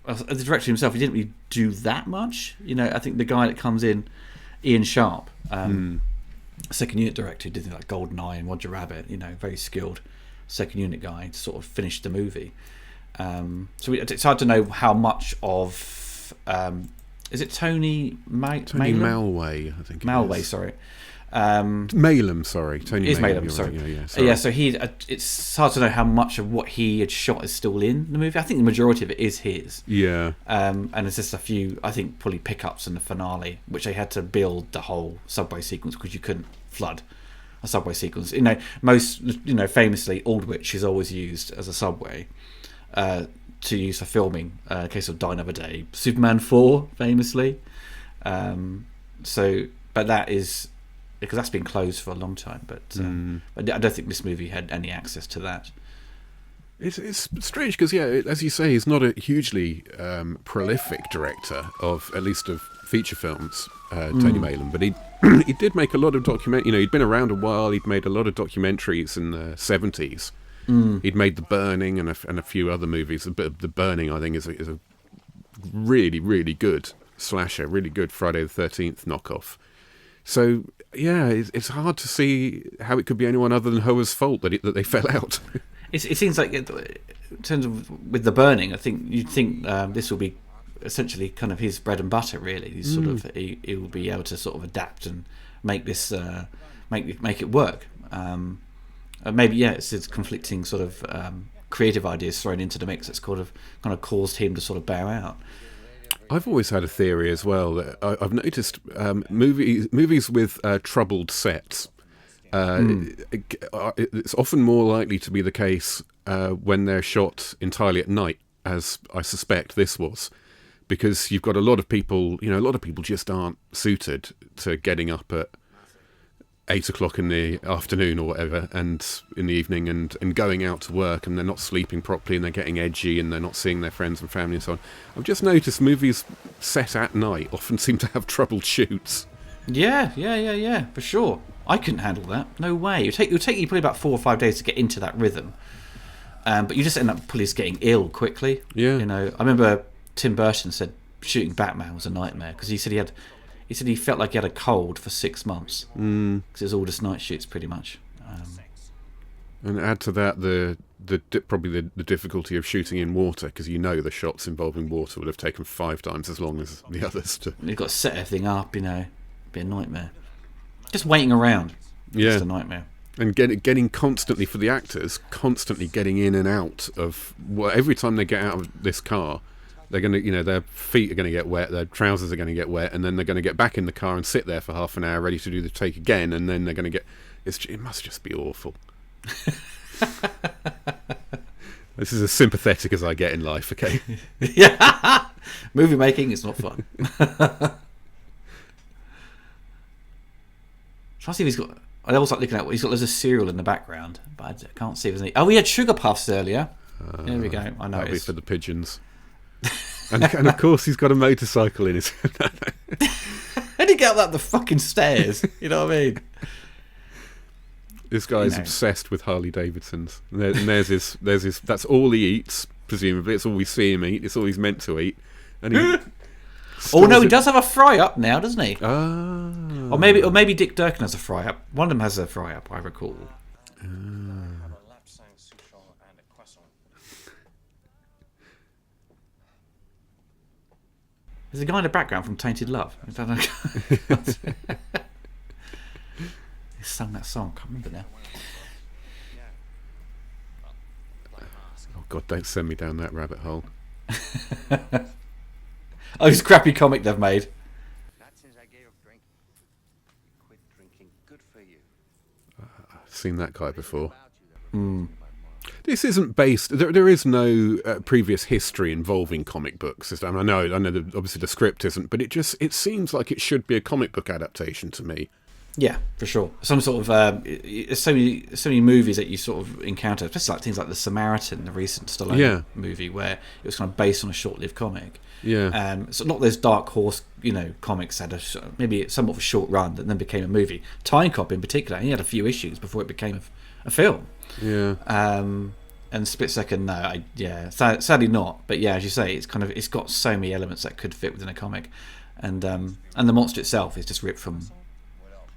the director himself, he didn't really do that much. I think the guy that comes in, Ian Sharp, second unit director, who did things like GoldenEye and Roger Rabbit, very skilled second unit guy to sort of finish the movie. So it's hard to know how much of is it Tony Malway, I think. Malway, sorry. Malum, sorry. Tony Malum, sorry. Yeah, sorry. Yeah, so it's hard to know how much of what he had shot is still in the movie. I think the majority of it is his. Yeah. And there's just a few, I think, probably pickups in the finale, which they had to build the whole subway sequence because you couldn't flood a subway sequence. Famously, Aldwych is always used as a subway to use for filming. In case of Die Another Day, Superman 4, famously. But that is because that's been closed for a long time. But I don't think this movie had any access to that. It's strange because, as you say, he's not a hugely prolific director of, at least of feature films, Tony Malum, but he did make a lot of he'd been around a while. He'd made a lot of documentaries in the 70s. He'd made The Burning and a few other movies. The Burning, I think, is a really, really good slasher, really good Friday the 13th knockoff. So, it's hard to see how it could be anyone other than Hauer's fault that they fell out. It seems like, in terms of with The Burning, I think you'd think this will be essentially kind of his bread and butter. Really, he's sort of he will be able to sort of adapt and make this make it work. Maybe it's conflicting sort of creative ideas thrown into the mix that's kind of caused him to sort of bow out. I've always had a theory as well that I've noticed movies with troubled sets. It's often more likely to be the case when they're shot entirely at night, as I suspect this was, because you've got a lot of people just aren't suited to getting up 8 o'clock in the afternoon or whatever, and in the evening, and going out to work, and they're not sleeping properly, and they're getting edgy, and they're not seeing their friends and family and so on. I've just noticed movies set at night often seem to have troubled shoots. Yeah, for sure. I couldn't handle that. No way. It would take you probably about 4 or 5 days to get into that rhythm. But you just end up probably just getting ill quickly. Yeah. You know, I remember Tim Burton said shooting Batman was a nightmare because he said he felt like he had a cold for 6 months because it was all just night shoots pretty much. And add to that probably the difficulty of shooting in water, because the shots involving water would have taken 5 times as long as the others. You've got to set everything up, you know, be a nightmare. Just waiting around, just a nightmare. And getting constantly, for the actors, constantly getting in and out of every time they get out of this car, they're going to, their feet are going to get wet, their trousers are going to get wet, and then they're going to get back in the car and sit there for half an hour ready to do the take again, and then they're going to get... It must just be awful. This is as sympathetic as I get in life, okay? Yeah. Movie making is not fun. Trying to see if he's got... I always like looking at... He's got loads of cereal in the background, but I can't see if there's any... Oh, we had Sugar Puffs earlier. There we go. I know. That'll be for the pigeons. and of course he's got a motorcycle in his... How did he get up the fucking stairs? You know what I mean? This guy is obsessed with Harley Davidsons. And there's his... That's all he eats, presumably. It's all we see him eat. It's all he's meant to eat. And he... Oh no, he does have a fry up now, doesn't he? Ah. Or maybe Dick Durkin has a fry up. One of them has a fry up, I recall. There's a guy in the background from Tainted Love. I don't know. He sung that song. Can't remember now. Oh God, don't send me down that rabbit hole. Oh, this crappy comic they've made. Not since I gave up drinking. Quit drinking. Good for you. I've seen that guy before. This isn't based... There is no previous history involving comic books. I know that obviously the script isn't, but it seems like it should be a comic book adaptation to me. Yeah, for sure. Some sort of so many movies that you sort of encounter, especially like things like The Samaritan, the recent Stallone movie, where it was kind of based on a short-lived comic. Yeah. So not those Dark Horse, comics had maybe somewhat of a short run that then became a movie. Time Cop in particular, he had a few issues before it became a film. Yeah. And Split Second, no, sadly not. But yeah, as you say, it's got so many elements that could fit within a comic, and the monster itself is just ripped from,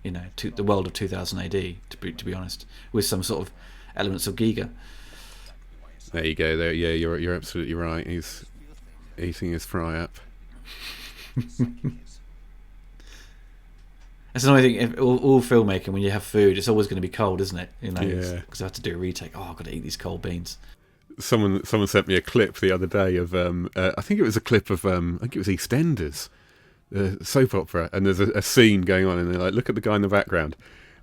the world of 2000 AD. To be honest, with some sort of elements of Giga. There you go. There, yeah, you're absolutely right. He's eating his fry up. That's another thing. All filmmaking, when you have food, it's always going to be cold, isn't it? Yeah. Because I have to do a retake. Oh, I've got to eat these cold beans. Someone sent me a clip the other day of I think it was a clip of I think it was EastEnders, soap opera, and there's a scene going on, and they're like, look at the guy in the background,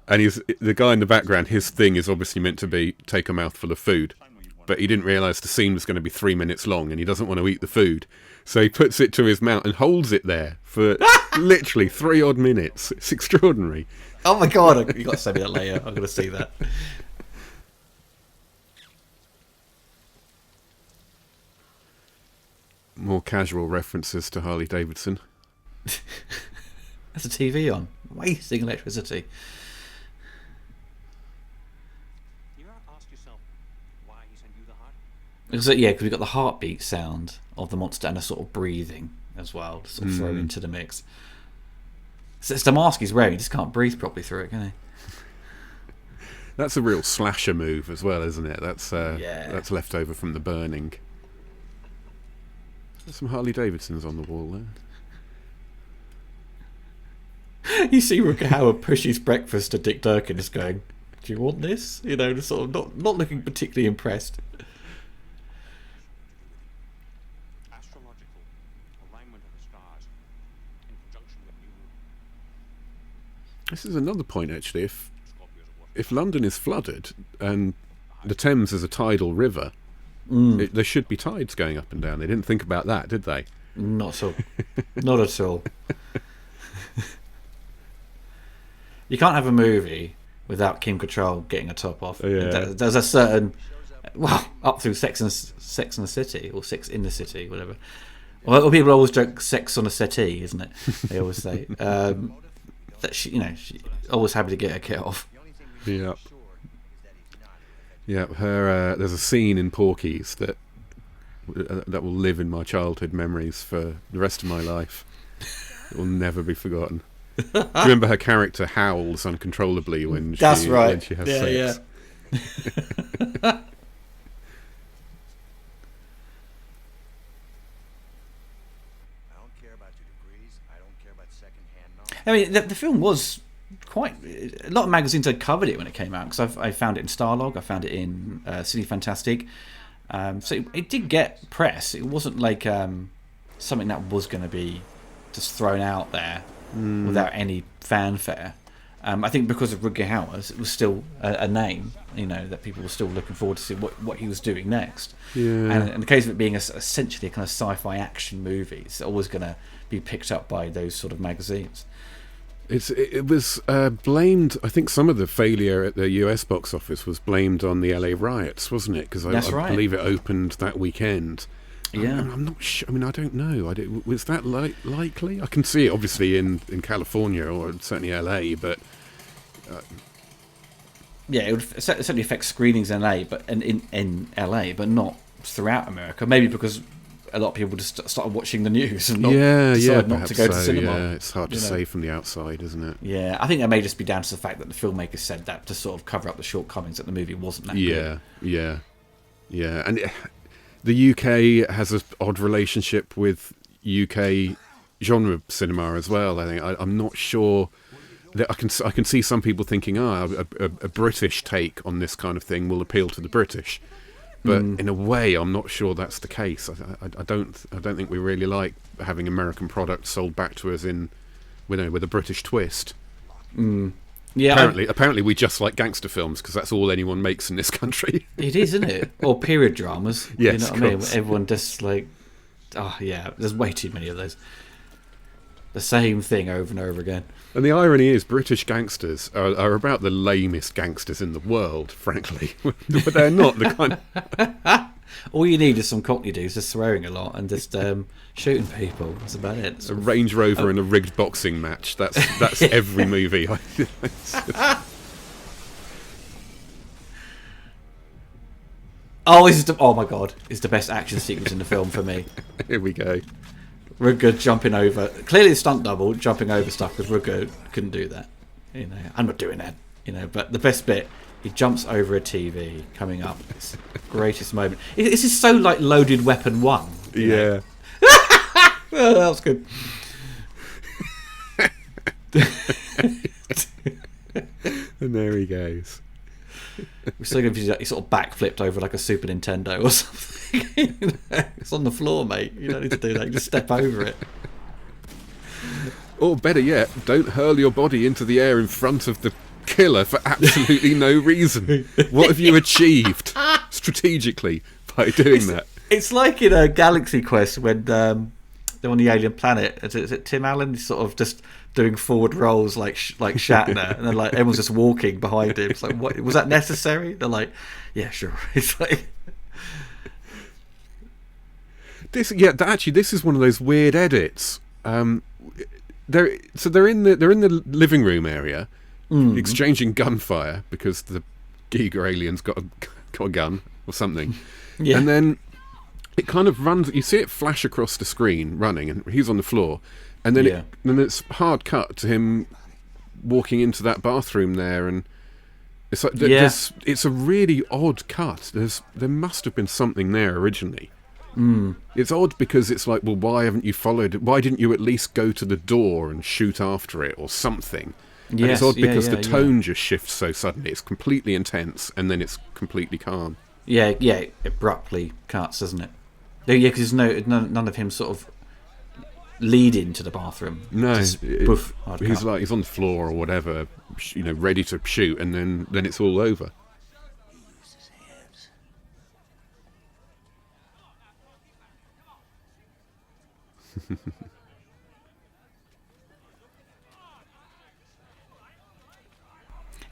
and the guy in the background, his thing is obviously meant to be take a mouthful of food, but he didn't realise the scene was going to be 3 minutes long, and he doesn't want to eat the food, so he puts it to his mouth and holds it there for literally 3 odd minutes. It's extraordinary. Oh my God, you got to send me that later. I'm going to see that. More casual references to Harley Davidson. There's a TV on, wasting electricity. You ever ask yourself why he sent you the heart? Because we've got the heartbeat sound of the monster and a sort of breathing as well to sort of throw into the mix. So it's the mask he's wearing, he just can't breathe properly through it, can he? That's a real slasher move as well, isn't it? That's left over from The Burning. There's some Harley Davidsons on the wall there. You see Rutger Hauer push his breakfast to Dick Durkin, just going, "Do you want this?" Just sort of not looking particularly impressed. Astrological alignment of the stars in conjunction with new moon. This is another point, actually. If London is flooded and the Thames is a tidal river, there should be tides going up and down. They didn't think about that, did they? Not so. Not at all. You can't have a movie without Kim Cattrall getting a top off. Yeah. There's a certain, well, up through Sex and the City or Sex in the City, whatever. Well, people always joke Sex on a Settee, isn't it? They always say that she always happy to get her kit off. Yeah. Yeah, her. There's a scene in Porky's that will live in my childhood memories for the rest of my life. It will never be forgotten. Do you remember her character howls uncontrollably when she has sex? I Yeah. don't care about your degrees. I don't care about second-hand knowledge. I mean, the film was quite. A lot of magazines had covered it when it came out because I found it in Starlog, I found it in Cine Fantastic. So it did get press. It wasn't like something that was going to be just thrown out there without any fanfare. I think because of Rutger Hauer, it was still a name, that people were still looking forward to see what he was doing next. Yeah. And in the case of it being essentially a kind of sci-fi action movie, it's always going to be picked up by those sort of magazines. It was blamed. I think some of the failure at the US box office was blamed on the LA riots, wasn't it? Because I believe it opened that weekend. Yeah, I'm not sure. I mean, I don't know. Was that likely? I can see it obviously in California or certainly LA, but yeah, it would certainly affect screenings in LA, but in LA, but not throughout America. Maybe because a lot of people just started watching the news and decided not to go to cinema. Yeah, it's hard to say from the outside, isn't it? Yeah, I think that may just be down to the fact that the filmmakers said that to sort of cover up the shortcomings that the movie wasn't that good. Yeah, and the UK has an odd relationship with UK genre cinema as well. I think I'm not sure that I can see some people thinking, a British take on this kind of thing will appeal to the British. But in a way, I'm not sure that's the case. I don't think we really like having American products sold back to us with a British twist. Yeah, apparently we just like gangster films because that's all anyone makes in this country. it is, isn't it? Or period dramas. Yes, you know what I mean? Everyone just like, there's way too many of those. The same thing over and over again. And the irony is, British gangsters are about the lamest gangsters in the world, frankly. But they're not the kind. All you need is some Cockney dudes just swearing a lot and just shooting people. That's about it. A Range Rover and a rigged boxing match. That's every movie. Oh my god! It's the best action sequence in the film for me. Here we go. Rutger jumping over, clearly a stunt double jumping over stuff because Rutger couldn't do that. I'm not doing that. But the best bit, he jumps over a TV coming up. It's the greatest moment. This is so like Loaded Weapon 1. Yeah. Oh, that was good. And there he goes. We're still going to he sort of backflipped over like a Super Nintendo or something. It's on the floor, mate. You don't need to do that. You just step over it. Or better yet, don't hurl your body into the air in front of the killer for absolutely no reason. What have you achieved strategically by doing that? It's like in a Galaxy Quest when they're on the alien planet. Is it Tim Allen? He's sort of just doing forward rolls like Shatner, and then like everyone's just walking behind him. It's like, what was that necessary? They're like, yeah, sure. It's like this. Yeah, actually, this is one of those weird edits. They're in the living room area, exchanging gunfire because the Giga alien's got a gun or something, and then it kind of runs. You see it flash across the screen running, and he's on the floor. And then it's hard cut to him walking into that bathroom there, and it's like it's a really odd cut. There must have been something there originally. It's odd because it's like, well, why haven't you followed it? Why didn't you at least go to the door and shoot after it or something? And it's odd because the tone just shifts so suddenly. It's completely intense and then it's completely calm. Yeah, it abruptly cuts, doesn't it? Yeah, because none of him sort of lead into the bathroom. No, he's he's on the floor or whatever, ready to shoot, and then it's all over.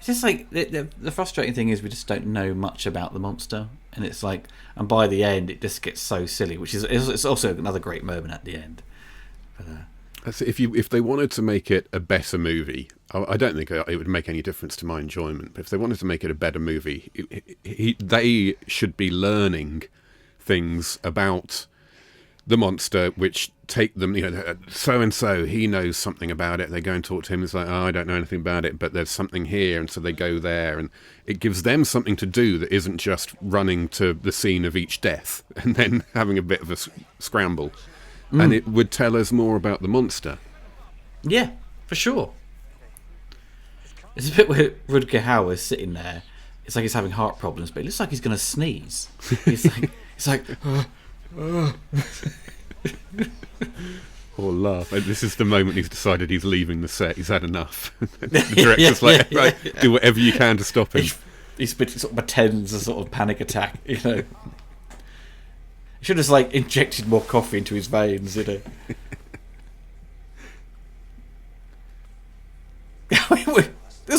just like the frustrating thing is we just don't know much about the monster, and it's like, and by the end it just gets so silly, which is it's also another great moment at the end. But, if they wanted to make it a better movie, I don't think it would make any difference to my enjoyment. But if they wanted to make it a better movie, they should be learning things about the monster, which take them, so and so, he knows something about it. They go and talk to him. It's like, oh, I don't know anything about it, but there's something here, and so they go there, and it gives them something to do that isn't just running to the scene of each death and then having a bit of a scramble. And it would tell us more about the monster. Yeah, for sure. It's a bit where Rutger Hauer is sitting there. It's like he's having heart problems, but it looks like he's going to sneeze. It's like or laugh. And this is the moment he's decided he's leaving the set. He's had enough. The director's right, do whatever you can to stop him. He sort of pretends a sort of panic attack, He should have injected more coffee into his veins, It's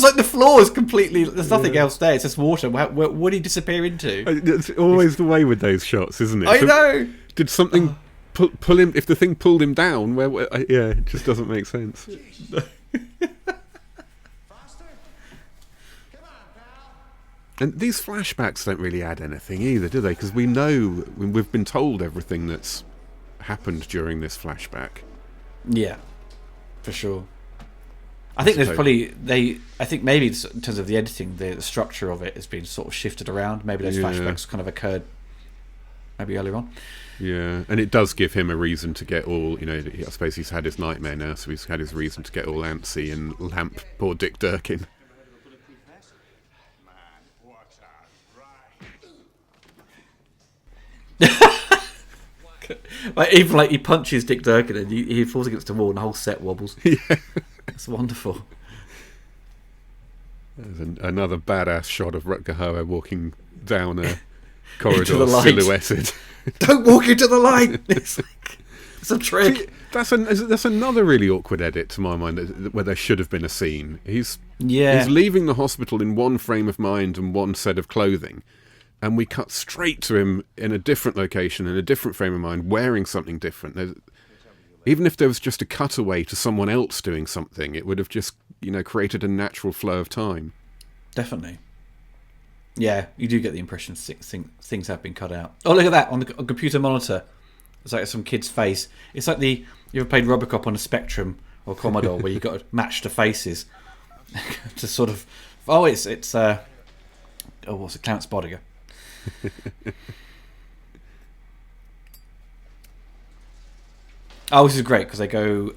like the floor is completely. There's nothing else there. It's just water. What did he disappear into? It's always the way with those shots, isn't it? I know. Did something pull him? If the thing pulled him down, it just doesn't make sense. And these flashbacks don't really add anything either, do they? Because we've been told everything that's happened during this flashback. Yeah, for sure. I think there's probably I think maybe in terms of the editing, the structure of it has been sort of shifted around. Maybe those flashbacks kind of occurred maybe earlier on. Yeah, and it does give him a reason to get all. I suppose he's had his nightmare now, so he's had his reason to get all antsy and lamp poor Dick Durkin. Even he punches Dick Durkin and he falls against the wall and the whole set wobbles. Yeah, it's wonderful. There's another badass shot of Rutger Hauer walking down a corridor silhouetted. Don't walk into the light. It's a trick. See, that's another really awkward edit to my mind, where there should have been a scene. He's leaving the hospital in one frame of mind and one set of clothing, and we cut straight to him in a different location, in a different frame of mind, wearing something different. Even if there was just a cutaway to someone else doing something, it would have just, created a natural flow of time. Definitely. Yeah, you do get the impression things have been cut out. Oh, look at that, on the computer monitor. It's like some kid's face. It's like you ever played Robocop on a Spectrum or Commodore where you've got to match the faces to sort of... Oh, it's what's it, Clarence Bodiger. Oh, this is great because they go.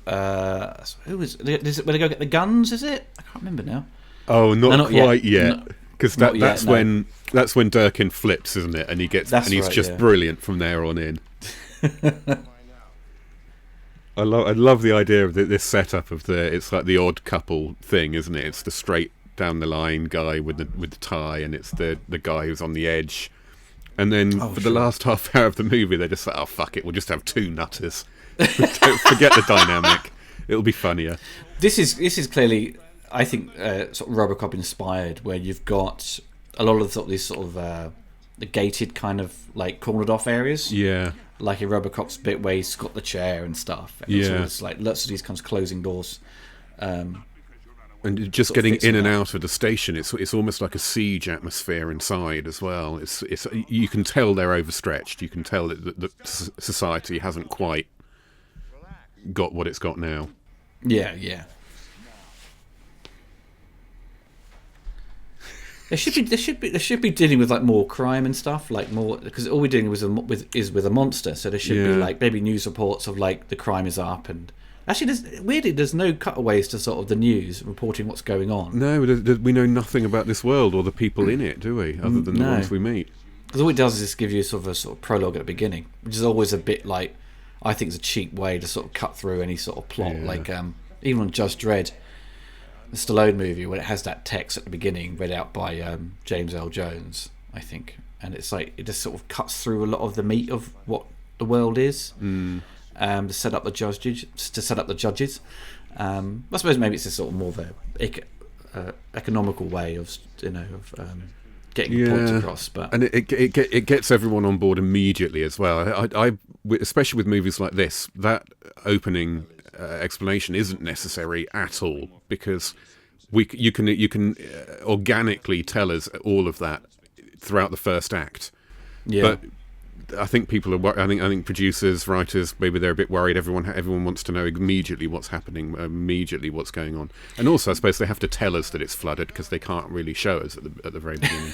Who is it? Where they go get the guns? Is it? I can't remember now. Oh, not quite yet. Because that's when Durkin flips, isn't it? And he's just brilliant from there on in. I love the idea of this setup of it's like the Odd Couple thing, isn't it? It's the straight down the line guy with the tie, and it's the guy who's on the edge. And then the last half hour of the movie, they're just like, oh fuck it, we'll just have two nutters. Don't forget the dynamic. It'll be funnier. This is clearly, I think, sort of RoboCop inspired, where you've got a lot of these sort of the gated kind of cornered off areas. Yeah. Like in RoboCop's bit where he's got the chair and stuff. And it's lots of these kinds of closing doors. And just getting in and out of the station, it's almost like a siege atmosphere inside as well. It's you can tell they're overstretched. You can tell that society hasn't quite got what it's got now. Yeah. They should be dealing with more crime and stuff, more, because all we're dealing with is a monster. So there should be maybe news reports of the crime is up, and actually there's no cutaways to sort of the news reporting what's going on. No, we know nothing about this world or the people in it, do we? Other than the ones we meet. Because all it does is just give you a sort of prologue at the beginning, which is always a bit I think it's a cheap way to sort of cut through any sort of plot. Yeah. Even on Judge Dredd, the Stallone movie, when it has that text at the beginning read out by James L. Jones, I think, and it's it just sort of cuts through a lot of the meat of what the world is, to set up the judges. I suppose maybe it's just sort of more of economical way of getting the point across. But and it gets everyone on board immediately as well. I especially with movies like this, that opening explanation isn't necessary at all, because you can organically tell us all of that throughout the first act. yeah, But I think people are. I think producers, writers, maybe they're a bit worried. Everyone wants to know immediately what's happening, immediately what's going on, and also I suppose they have to tell us that it's flooded because they can't really show us at the very beginning.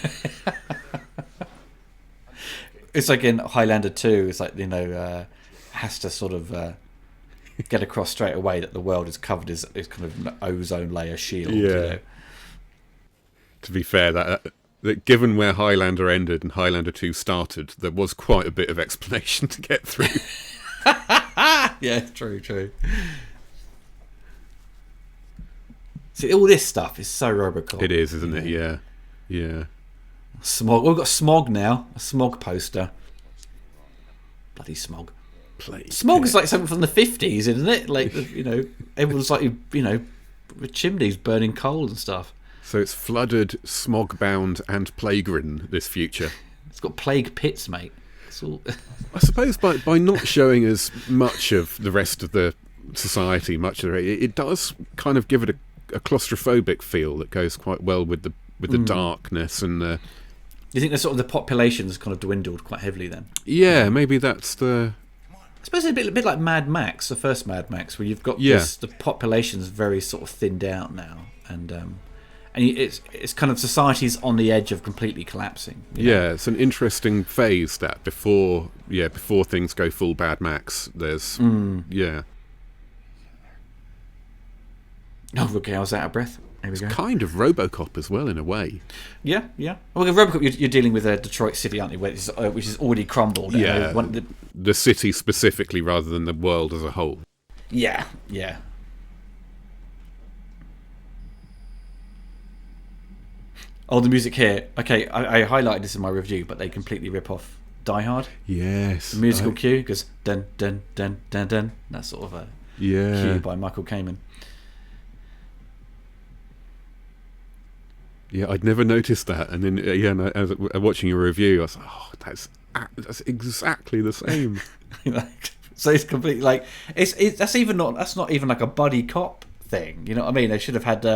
it's like in Highlander 2. It's like has to sort of get across straight away that the world is covered as kind of an ozone layer shield. Yeah. To be fair, that given where Highlander ended and Highlander 2 started, there was quite a bit of explanation to get through. Yeah, true. See, all this stuff is so Robocop. It is, isn't it? Yeah. Smog. We've got Smog now. A Smog poster. Bloody Smog. Smog is like something from the 50s, isn't it? Like, everyone's like, with chimneys burning coal and stuff. So it's flooded, smog-bound, and plague-ridden, this future. It's got plague pits, mate. It's all... I suppose by not showing us much of the rest of the society, it does kind of give it a claustrophobic feel that goes quite well with the darkness and the... You think the population's kind of dwindled quite heavily then? Yeah, maybe that's the... I suppose it's a bit like Mad Max, the first Mad Max, where you've got the population's very sort of thinned out now, and it's kind of society's on the edge of completely collapsing. Yeah, it's an interesting phase that before things go full Mad Max. There's Oh, okay, I was out of breath. There we go. Kind of RoboCop as well, in a way. Yeah. Well, with RoboCop, you're dealing with Detroit City, aren't you? Which is already crumbled. Yeah, the city specifically rather than the world as a whole. Yeah. Oh, the music here. Okay, I highlighted this in my review, but they completely rip off Die Hard. Yes. The musical cue goes dun dun dun dun dun. That's sort of a cue by Michael Kamen. Yeah, I'd never noticed that, and then as watching your review, I was like, "Oh, that's exactly the same." So it's completely like that's not even like a buddy cop thing. You know what I mean? They should have had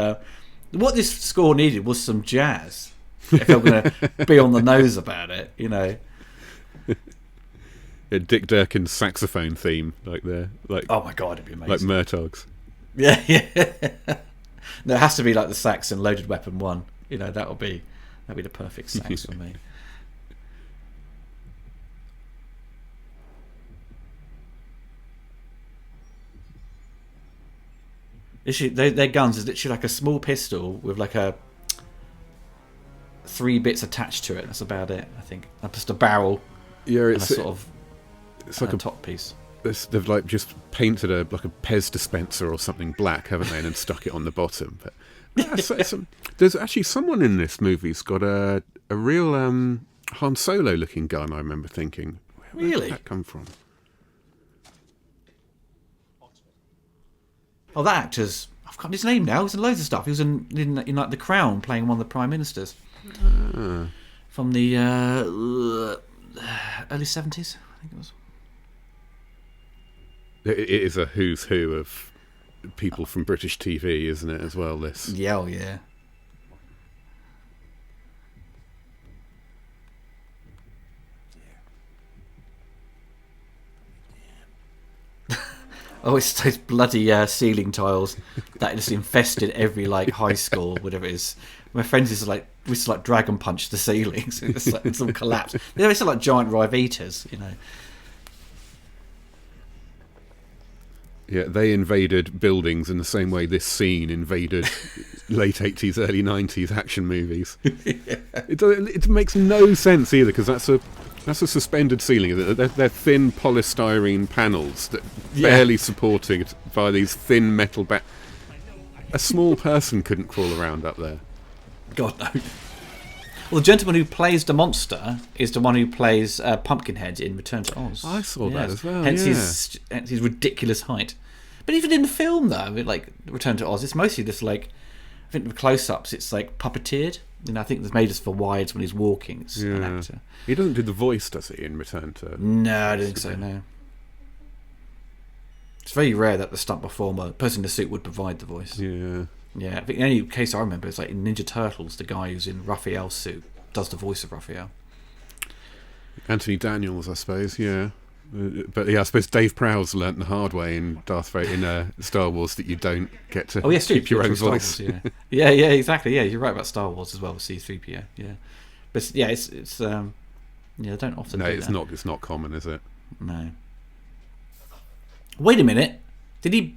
what this score needed was some jazz if they were going to be on the nose about it. Yeah, Dick Durkin's saxophone theme, oh my god, it'd be amazing. Like Murtaugh's. Yeah. No, it has to be like the sax in Loaded Weapon 1. That'd be the perfect sax for me. Their guns is literally like a small pistol with like 3 bits attached to it. That's about it, I think. Just a barrel. Yeah, it's like a top piece. They've like just painted a Pez dispenser or something black, haven't they, and then stuck it on the bottom. But there's actually someone in this movie's got a real Han Solo looking gun. I remember thinking, where did that come from? Oh, that actor's... I've forgotten his name now. He was in loads of stuff. He was in like The Crown, playing one of the Prime Ministers. From the early 70s, I think it was. It is a who's who of people from British TV, isn't it, as well, this? Yeah, oh yeah. Oh, it's those bloody ceiling tiles that just infested every high school, whatever it is. My friends used to dragon punch the ceilings. It's all collapsed. They're like giant Rivetas, Yeah, they invaded buildings in the same way this scene invaded late 80s, early 90s action movies. Yeah. It makes no sense either, because that's a suspended ceiling. They're thin polystyrene panels that barely supported by these thin metal A small person couldn't crawl around up there. God, no. Well, the gentleman who plays the monster is the one who plays Pumpkinhead in Return to Oz. I saw that as well. Hence his ridiculous height. But even in the film, though, Return to Oz, it's mostly just think the close-ups, it's like puppeteered. You know, I think it's made us for wides when he's walking. It's an actor. He doesn't do the voice, does he, in Return to... No, I don't think so, no. It's very rare that the stunt performer, the person in the suit, would provide the voice. Yeah. Yeah, I think the only case I remember is like in Ninja Turtles, the guy who's in Raphael's suit does the voice of Raphael. Anthony Daniels, I suppose, yeah. But yeah, I suppose Dave Prowse learnt the hard way in Star Wars that you don't get to keep your own voice. Wars, yeah, exactly. Yeah, you're right about Star Wars as well with C-3PO. Yeah, but yeah, it's yeah, they don't often. No, do it's that. not. It's not common, is it? No. Wait a minute. Did he?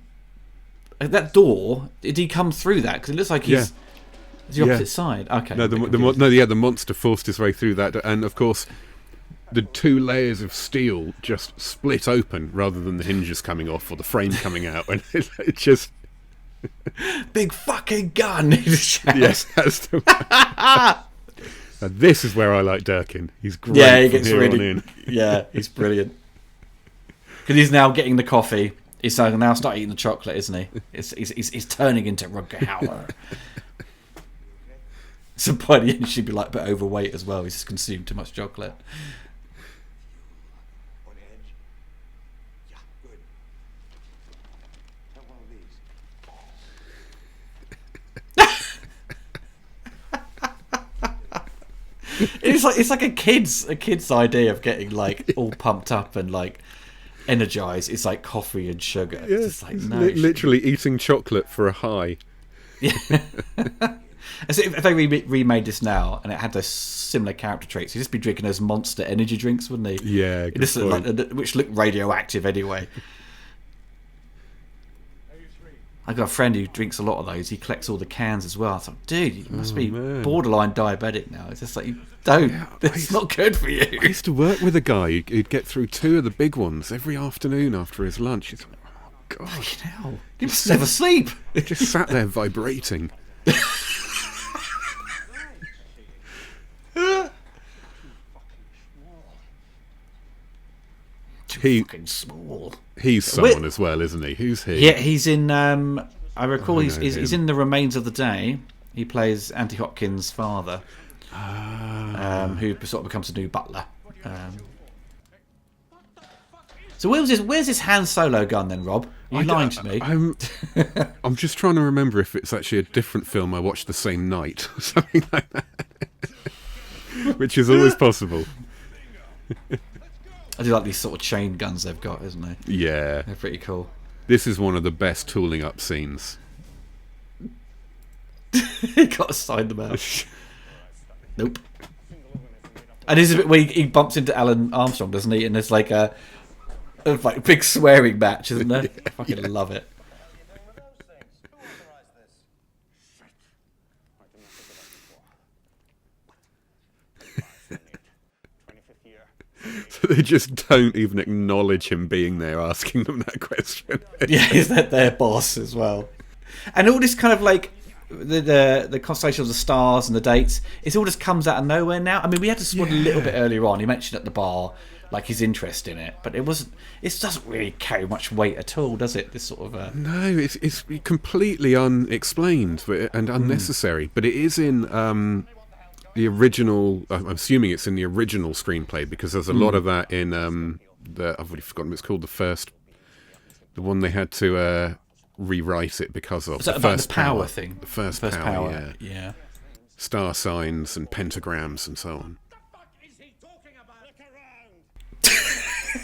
At that door? Did he come through that? Because it looks like he's the opposite side. Okay. No, the monster forced his way through that, and of course, the two layers of steel just split open rather than the hinges coming off or the frame coming out, and it just big fucking gun. Yes, that's the and this is where I like Durkin. He's great. Yeah, he gets really. On in. Yeah, he's brilliant. Because he's now getting the coffee. He's now starting eating the chocolate, isn't he? He's turning into Rutger Hauer. So by the end, she'd be like a bit overweight as well. He's just consumed too much chocolate. On edge. Yeah, good. Have one of these. It's like a kid's idea of getting like all pumped up and like energized. It's like coffee and sugar. Yeah, it's just like no, literally eating chocolate for a high. Yeah. As if they remade this now and it had those similar character traits, he'd just be drinking those Monster energy drinks, wouldn't he? Yeah, good point. Which look radioactive anyway. I've got a friend who drinks a lot of those. He collects all the cans as well. I thought, dude, you must be borderline diabetic now. It's just like, you don't. It's not good for you. I used to work with a guy who'd get through 2 of the big ones every afternoon after his lunch. He's like, oh, God. Fucking hell. You must never sleep. He just sat there vibrating. Fucking small. He's someone as well, isn't he? Who's he? Yeah, he's in. I recall he's in The Remains of the Day. He plays Anthony Hopkins' father, who sort of becomes a new butler. So where's this Han Solo gun then, Rob? You lying to me? I'm just trying to remember if it's actually a different film I watched the same night or something like that, which is always possible. I do like these sort of chain guns they've got, isn't they? Yeah. They're pretty cool. This is one of the best tooling up scenes. He got to sign them out. Nope. And there's a bit where he bumps into Alan Armstrong, doesn't he? And there's like a big swearing match, isn't there? I fucking love it. So they just don't even acknowledge him being there asking them that question. Yeah, is that their boss as well? And all this kind of like the constellation of the stars and the dates, it all just comes out of nowhere now. I mean, we had to spot a little bit earlier on. He mentioned at the bar like his interest in it, but it doesn't really carry much weight at all, does it? This sort of no, it's completely unexplained and unnecessary. But it is in the original. I'm assuming it's in the original screenplay because there's a lot of that in I've already forgotten what it's called. The one they had to rewrite it because of the first power thing. The first power, yeah. Star signs and pentagrams and so on.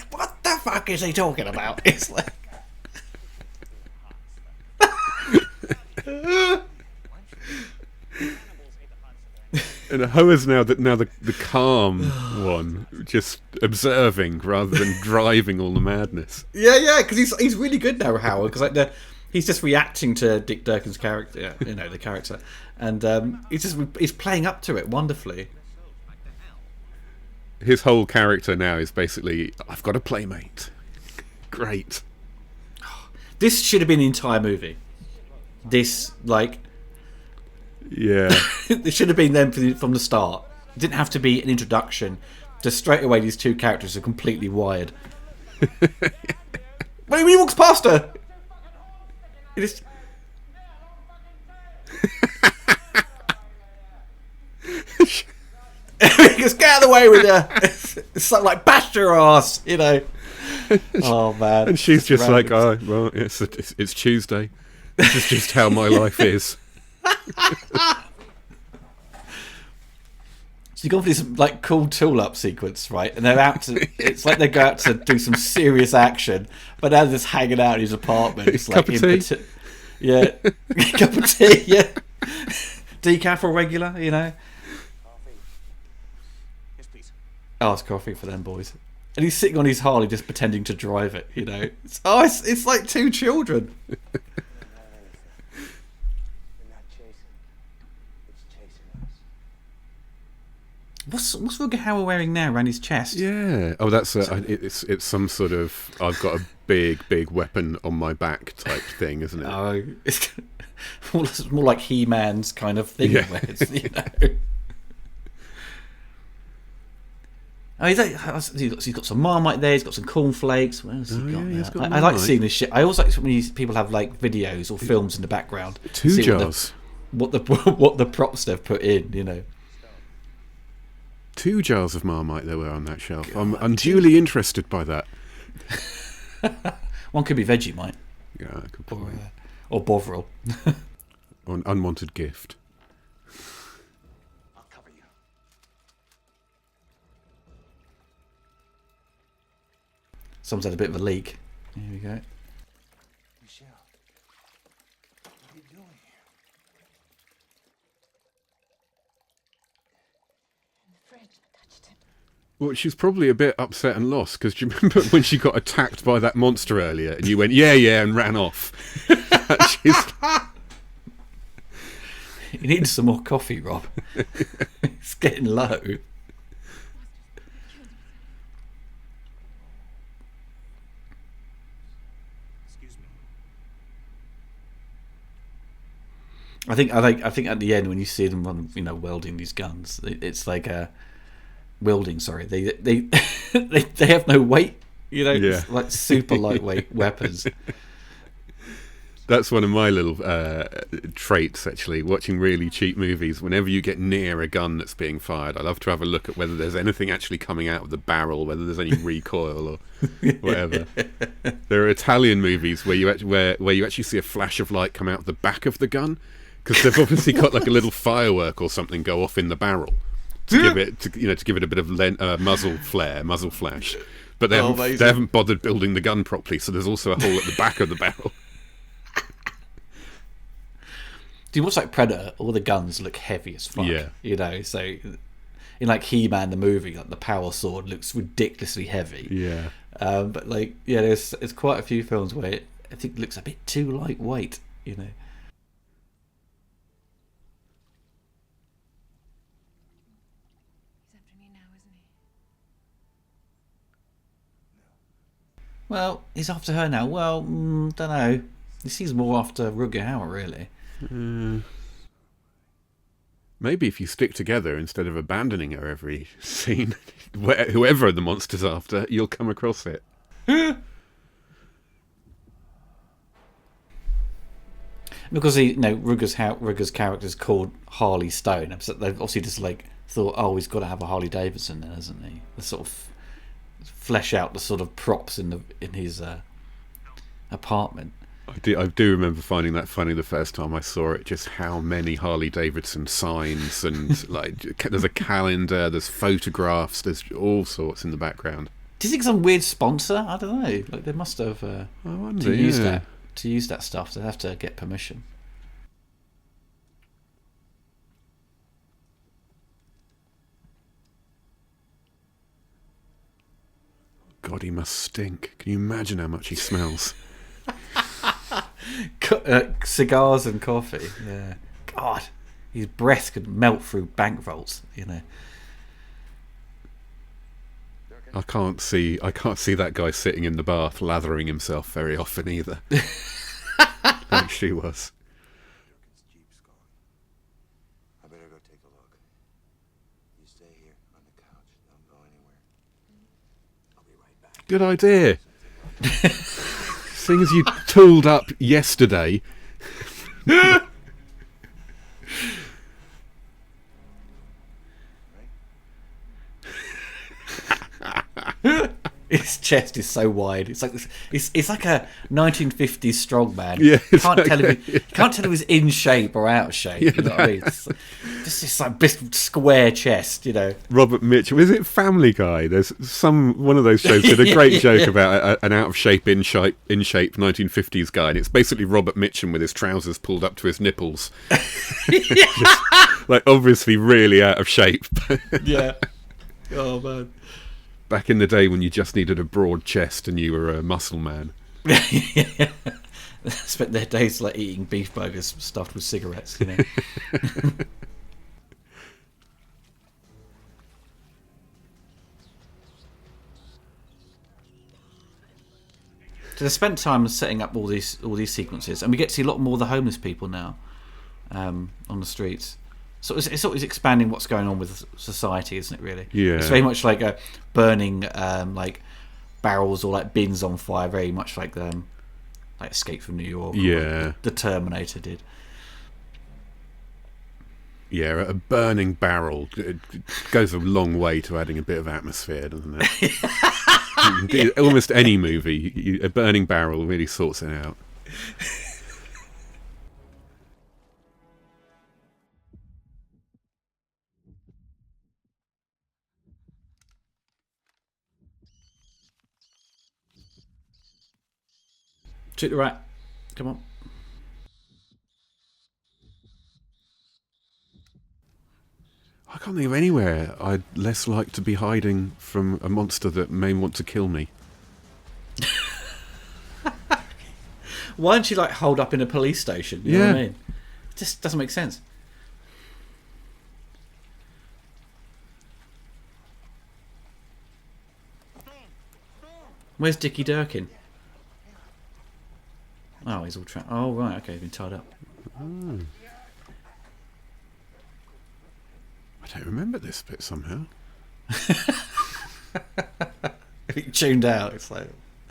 What the fuck is he talking about? It's like. And Hoa's now the calm one, just observing rather than driving all the madness. Yeah, because he's really good now, Howard. Because he's just reacting to Dick Durkin's character, the character, and he's playing up to it wonderfully. His whole character now is basically, I've got a playmate. Great. This should have been the entire movie. This yeah. It should have been them from the start. It didn't have to be an introduction. Just straight away, these two characters are completely wired. When he walks past her, it is. He goes, get out of the way with you. It's something like, bash your ass, you know. Oh, man. And she's just like, random. oh, well, it's Tuesday. This is just how my life is. So you go for this like cool tool-up sequence, right? And they're out to. It's like they go out to do some serious action, but now they're just hanging out in his apartment. It's Cup like of tea? yeah, cup of tea, yeah. Decaf or regular, you know. Coffee. Yes, please. Oh, it's coffee for them boys. And he's sitting on his Harley, just pretending to drive it. You know. It's like two children. They're not chasing. It's chasing us. What's Rutger Hauer wearing now around his chest? Yeah. Oh, that's it's some sort of I've got a big weapon on my back type thing, isn't it? Oh, it's more like He-Man's kind of thing. Yeah. Where it's, you know. Oh, he's got some Marmite there. He's got some cornflakes. What else has he got? yeah, he's There? got I like Marmite. seeing this shit. I always like when people have like videos or films in the background. Two See jars. What the props they've put in. You know. 2 jars of Marmite there were on that shelf. I'm unduly interested by that. One could be Vegemite Yeah, good point. or Bovril. Or an unwanted gift. I'll cover you. Someone's had a bit of a leak. Here we go. Michelle, what are you doing here? In the fridge, I touched it. Well, she's probably a bit upset and lost, because do you remember when she got attacked by that monster earlier and you went, yeah, and ran off? She's... You need some more coffee, Rob. It's getting low. Excuse me. I think at the end when you see them run, you know, welding these guns, it's like wielding. Sorry, they they have no weight. You know, Yeah. it's like super lightweight weapons. That's one of my little traits, actually, watching really cheap movies. Whenever you get near a gun that's being fired, I love to have a look at whether there's anything actually coming out of the barrel, whether there's any recoil or whatever. There are Italian movies where you actually see a flash of light come out of the back of the gun, because they've obviously got like a little firework or something go off in the barrel to give it a bit of muzzle flash. But they haven't bothered building the gun properly, so there's also a hole at the back of the barrel. Do you watch like Predator? All the guns look heavy as fuck. Yeah. You know, so in like He-Man the movie, like the power sword looks ridiculously heavy. Yeah. But like, yeah, there's quite a few films where I think it looks a bit too lightweight. You know. He's after me now, isn't he? Well, he's after her now. Well, don't know. He seems more after Rutger Hauer, really. Maybe if you stick together instead of abandoning her every scene, whoever the monster's after, you'll come across it. Because Rutger's character is called Harley Stone. So they've obviously just like thought, oh, he's got to have a Harley Davidson then, hasn't he? They sort of flesh out the sort of props in his apartment. I do remember finding that funny the first time I saw it, just how many Harley Davidson signs and like there's a calendar, there's photographs, there's all sorts in the background. Do you think some weird sponsor? I don't know. Like they must have I wonder, to use that stuff. They have to get permission. God, he must stink. Can you imagine how much he smells? Cigars and coffee. Yeah. God, his breath could melt through bank vaults. You know. I can't see that guy sitting in the bath lathering himself very often either. Like she was. Durkin's Jeep's gone. I better go take a look. You stay here on the couch. Don't go anywhere. I'll be right back. Good idea. Seeing as you tooled up yesterday. His chest is so wide. It's like it's like a 1950s strongman. Yeah, You can't tell if he's in shape or out of shape. You know what I mean? It's just this like big square chest. You know. Robert Mitchum. Is it Family Guy? There's one of those shows did a great joke about an out of shape, in shape 1950s guy, and it's basically Robert Mitchum with his trousers pulled up to his nipples, just, like obviously really out of shape. Yeah. Oh man. Back in the day when you just needed a broad chest and you were a muscle man. Spent their days like eating beef burgers stuffed with cigarettes, you know. So they spent time setting up all these sequences, and we get to see a lot more of the homeless people now on the streets. So it's always expanding what's going on with society, isn't it? Really, Yeah. It's very much like burning like barrels or like bins on fire, very much like Escape from New York. Yeah. Or the Terminator did. Yeah, a burning barrel it goes a long way to adding a bit of atmosphere, doesn't it? Almost any movie, a burning barrel really sorts it out. To the right. Come on. I can't think of anywhere I'd less like to be hiding from a monster that may want to kill me. Why don't you like hold up in a police station? You know what I mean? It just doesn't make sense. Where's Dickie Durkin? Oh, he's all trapped. Oh, right, okay, he's been tied up. Oh. I don't remember this bit somehow. He tuned out. It's like,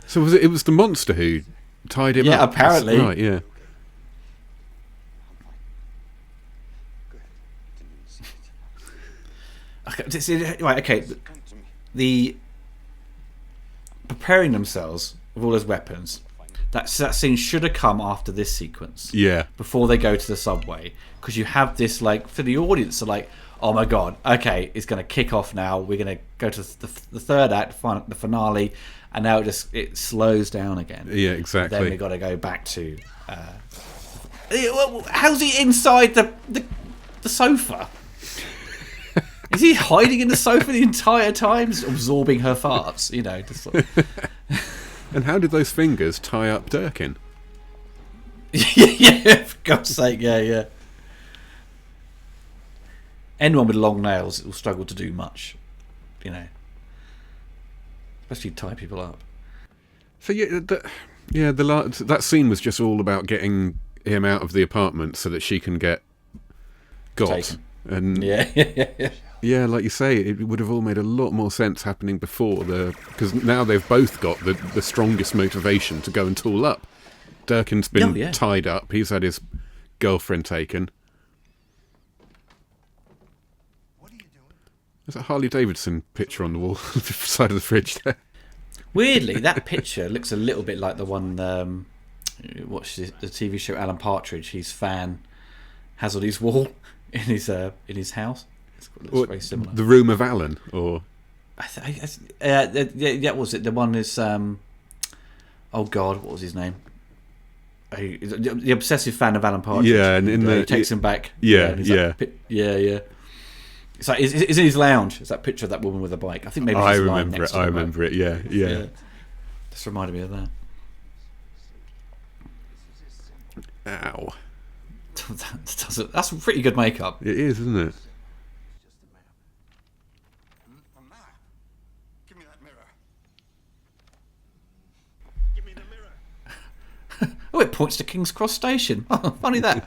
So it was the monster who tied him up? yeah, apparently. Right, yeah. Right, okay. The preparing themselves with all those weapons. That scene should have come after this sequence. Yeah. Before they go to the subway, because you have this like for the audience, are like, oh my god, okay, it's going to kick off now. We're going to go to the third act, the finale, and now it slows down again. Yeah, exactly. Then we got to go back to. How's he inside the sofa? Is he hiding in the sofa the entire time, just absorbing her farts? You know, just like... And how did those fingers tie up Durkin? Yeah, for God's sake, yeah. Anyone with long nails will struggle to do much, you know. Especially tie people up. So that scene was just all about getting him out of the apartment so that she can get got. Taken. And Yeah. yeah, like you say, it would have all made a lot more sense happening before because now they've both got the strongest motivation to go and tool up. Durkin's been tied up. He's had his girlfriend taken. What are you doing? There's a Harley Davidson picture on the wall on the side of the fridge there. Weirdly, that picture looks a little bit like the one. Watch the TV show Alan Partridge. His fan has on his wall in his house. It looks very similar. The Room of Alan, or yeah, was it the one is? Oh God, what was his name? The obsessive fan of Alan Partridge. Yeah, and he takes him back. Yeah. It's like it's in his lounge. It's that picture of that woman with a bike. I think maybe I she's remember lying next it. to I the remember it. Yeah. Just reminded me of that. Ow. That's pretty good makeup. It is, isn't it? A map? Give me that mirror. Give me the mirror. Oh, it points to King's Cross Station. Oh, funny that.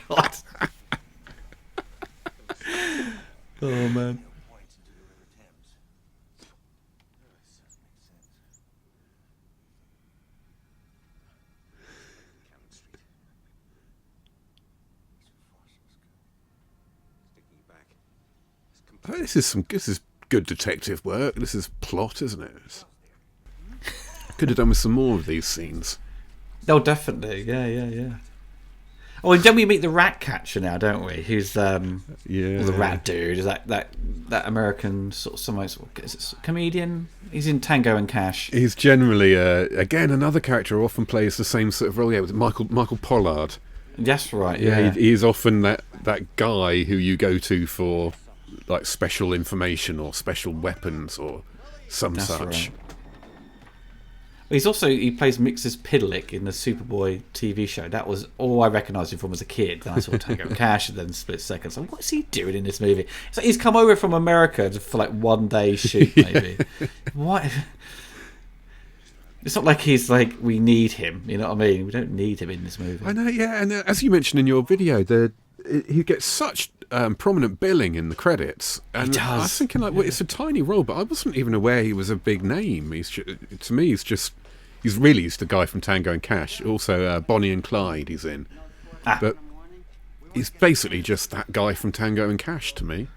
God. Oh man. this is good detective work. This is plot, isn't it? Could have done with some more of these scenes. Oh, definitely. Yeah. Oh, and then we meet the rat catcher now, don't we? Who's or the rat dude? Is that American sort of comedian? He's in Tango and Cash. He's generally again another character who often plays the same sort of role. Yeah, with Michael Pollard. That's right. Yeah, he's often that guy who you go to for like special information or special weapons or some That's such. Right. He plays Mixes Pidlick in the Superboy TV show. That was all I recognised him from as a kid. Then I saw Tango and Cash, and then Split Second. So what's he doing in this movie? So he's come over from America for like 1 day shoot, maybe. What? It's not like he's like we need him. You know what I mean? We don't need him in this movie. I know, yeah. And as you mentioned in your video, he gets such prominent billing in the credits. And He does. I was thinking, like, well, it's a tiny role, but I wasn't even aware he was a big name. To me, he's the guy from Tango and Cash. Also, Bonnie and Clyde he's in. But he's basically just that guy from Tango and Cash to me.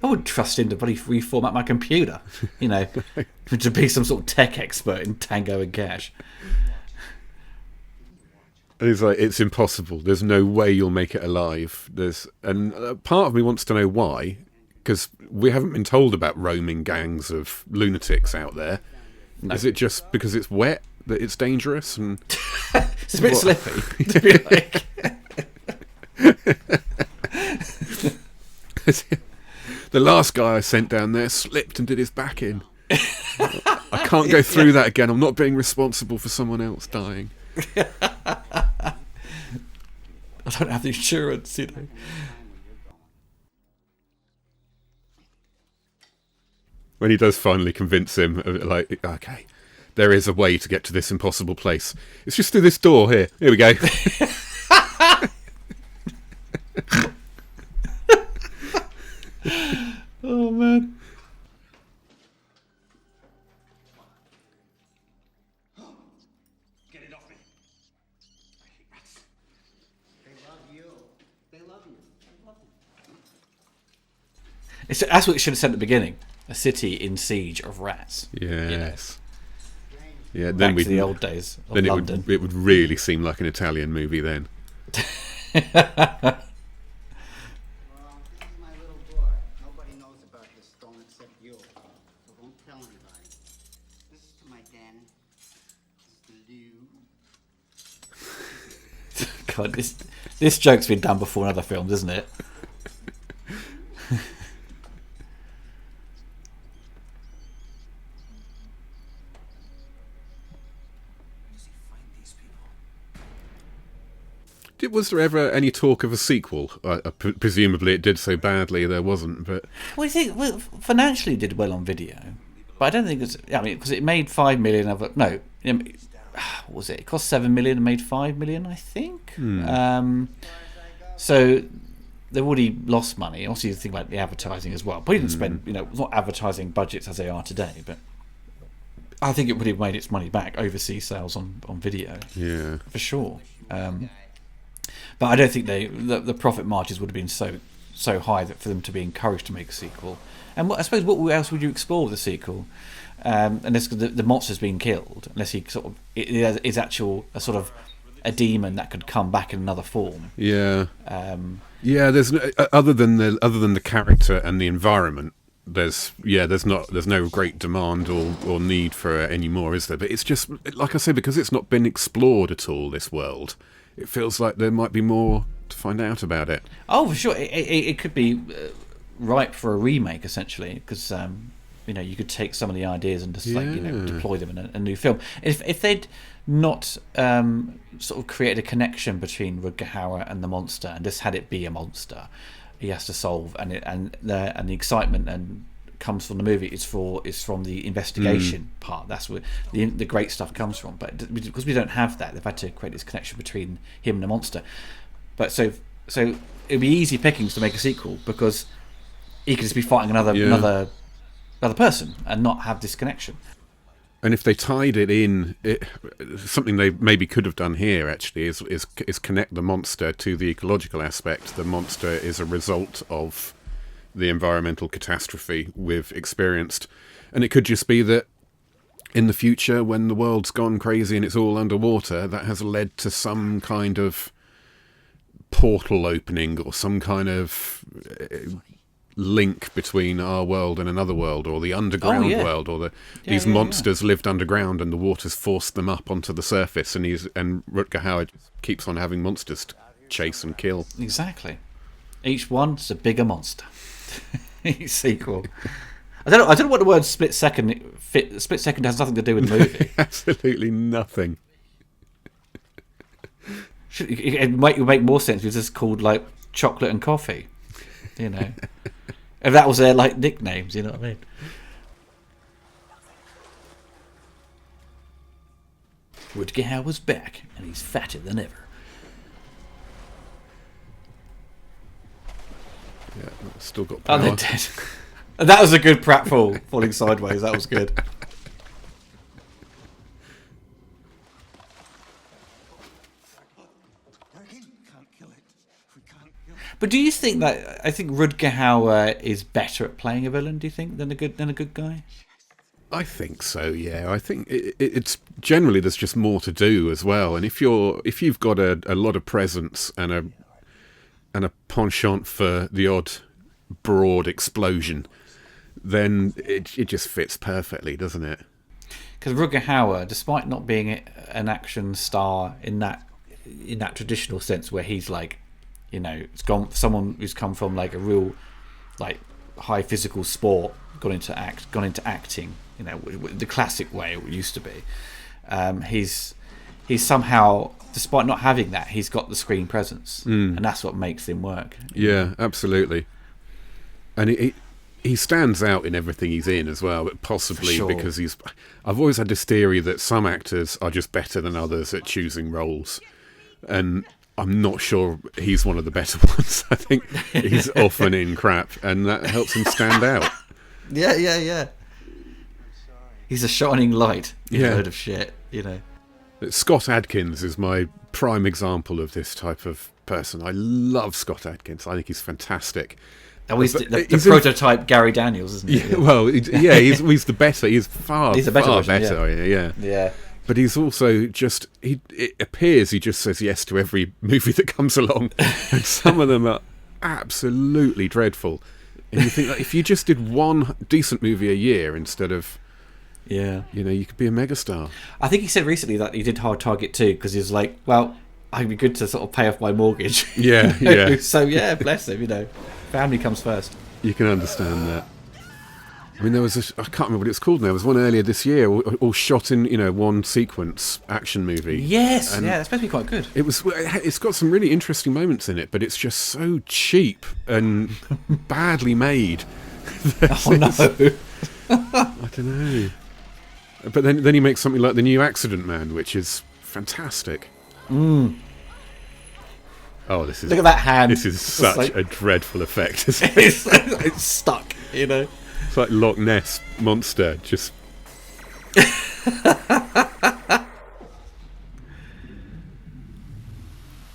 I wouldn't trust him to bloody reformat my computer, you know, to be some sort of tech expert in Tango and Cash. And he's like, it's impossible. There's no way you'll make it alive. And part of me wants to know why, because we haven't been told about roaming gangs of lunatics out there. No. Is it just because it's wet that it's dangerous? And it's a bit slippy, to be like. The last guy I sent down there slipped and did his back in. I can't go through that again. I'm not being responsible for someone else dying. I don't have the insurance, you know. When he does finally convince him, like, okay, there is a way to get to this impossible place. It's just through this door here. Here we go. Oh, man. Get it off me. I hate rats. They love you. They love you. They love you. That's what it should have said at the beginning. A city in siege of rats. Yes. You know? Yeah. Then Back to the old days of then London. it would really seem like an Italian movie then. Well, this is my little boy. Nobody knows about this stone except you. So don't tell anybody. This is to my den. This is the loo. God, this joke's been done before in other films, isn't it? Was there ever any talk of a sequel? Presumably it did so badly there wasn't, but... Well, you think, financially it did well on video, but I don't think it's... I mean, because it made 5 million of it... No, what was it? It cost 7 million and made 5 million, I think. So they've already lost money. Also, you think about the advertising as well. But he didn't spend... You know, it's not advertising budgets as they are today, but I think it would have made its money back overseas sales on video. Yeah. For sure. But I don't think the profit margins would have been so high that for them to be encouraged to make a sequel. And I suppose what else would you explore with the sequel? Unless the monster's been killed, unless he sort of is actual a sort of a demon that could come back in another form. Yeah. There's other than the character and the environment. There's no great demand or need for any more, is there? But it's just like I say, because it's not been explored at all. This world. It feels like there might be more to find out about it. Oh, for sure. It could be ripe for a remake, essentially, because you could take some of the ideas and just deploy them in a new film. If they'd not sort of created a connection between Rutger Hauer and the monster and just had it be a monster he has to solve, and the excitement and comes from the movie is from the investigation part. That's where the great stuff comes from. But because we don't have that, they've had to create this connection between him and the monster. But so it'd be easy pickings to make a sequel because he could just be fighting another person and not have this connection. And if they tied it in, something they maybe could have done here actually is connect the monster to the ecological aspect. The monster is a result of the environmental catastrophe we've experienced, and it could just be that in the future, when the world's gone crazy and it's all underwater, that has led to some kind of portal opening or some kind of link between our world and another world, or the underground world, or these monsters lived underground and the water's forced them up onto the surface, and Rutger Hauer keeps on having monsters to chase and kill. Exactly. Each one's a bigger monster. Each sequel. I don't know what the word split second has nothing to do with the movie. Absolutely nothing. It might make more sense if it's just called like chocolate and coffee, you know. If that was their like nicknames, you know what I mean. Rutger Hauer's back, and he's fatter than ever. Yeah, still got power. Oh, they're dead. That was a good pratfall, falling sideways. That was good. But do you think that I think Rutger Hauer is better at playing a villain? Do you think than a good guy? I think so. Yeah, I think it's generally there's just more to do as well. And if you've got a lot of presence and a penchant for the odd broad explosion, then it just fits perfectly, doesn't it? Because Rutger Hauer, despite not being an action star in that traditional sense, where he's like, you know, someone who's come from like a real like high physical sport, gone into acting, you know, the classic way it used to be. He's somehow, despite not having that, he's got the screen presence, and that's what makes him work. Yeah, absolutely. And he stands out in everything he's in as well, but possibly because I've always had this theory that some actors are just better than others at choosing roles, and I'm not sure he's one of the better ones. I think he's often in crap, and that helps him stand out. Yeah. He's a shining light in a load of shit, you know. Scott Adkins is my prime example of this type of person. I love Scott Adkins. I think he's fantastic. Oh, he's the prototype Gary Daniels, isn't he? Yeah, well, he's the better. He's far better. Yeah. Yeah. But he's also just, it appears he just says yes to every movie that comes along. And some of them are absolutely dreadful. And you think, like, if you just did one decent movie a year instead of, you know, you could be a megastar. I think he said recently that he did Hard Target too, because he was like, well, I'd be good to sort of pay off my mortgage. Yeah. So, yeah, bless him, you know. Family comes first. You can understand that. I mean, there was I can't remember what it's called now. There was one earlier this year, all shot in, you know, one sequence action movie. Yes, and that's supposed to be quite good. It's got some really interesting moments in it, but it's just so cheap and badly made. Oh no! I don't know. But then he makes something like The New Accident Man, which is fantastic. Oh, Look at that hand. This is such a dreadful effect. Isn't it? It's stuck, you know. It's like Loch Ness Monster, just...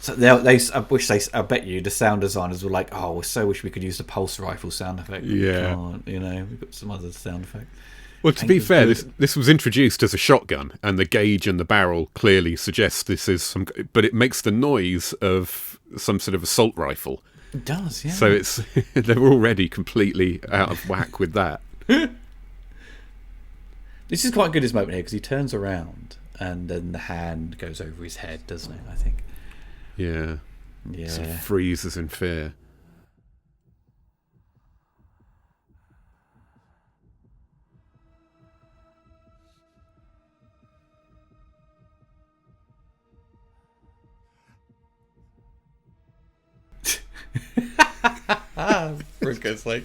So I bet you the sound designers were like, oh, we so wish we could use the pulse rifle sound effect. Yeah. Can't, you know, we've got some other sound effect. Well, to be fair, this was introduced as a shotgun, and the gauge and the barrel clearly suggests this is some... But it makes the noise of some sort of assault rifle. It does, yeah. So it's they're already completely out of whack with that. This is quite good, his moment here, because he turns around and then the hand goes over his head, doesn't it, I think? Yeah. Sort of freezes in fear. Rutger's like,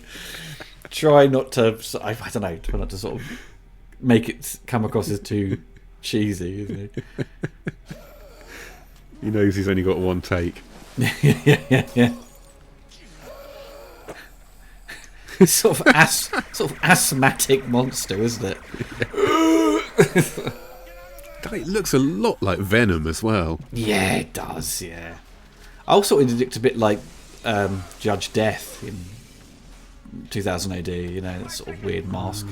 try not to, I don't know, try not to sort of make it come across as too cheesy, isn't he? He knows he's only got one take. Yeah. Sort of asthmatic monster, isn't it? It looks a lot like Venom as well. Yeah, it does. Yeah. I also thought it looked a bit like Judge Death in 2000 AD. You know, that sort of weird mask.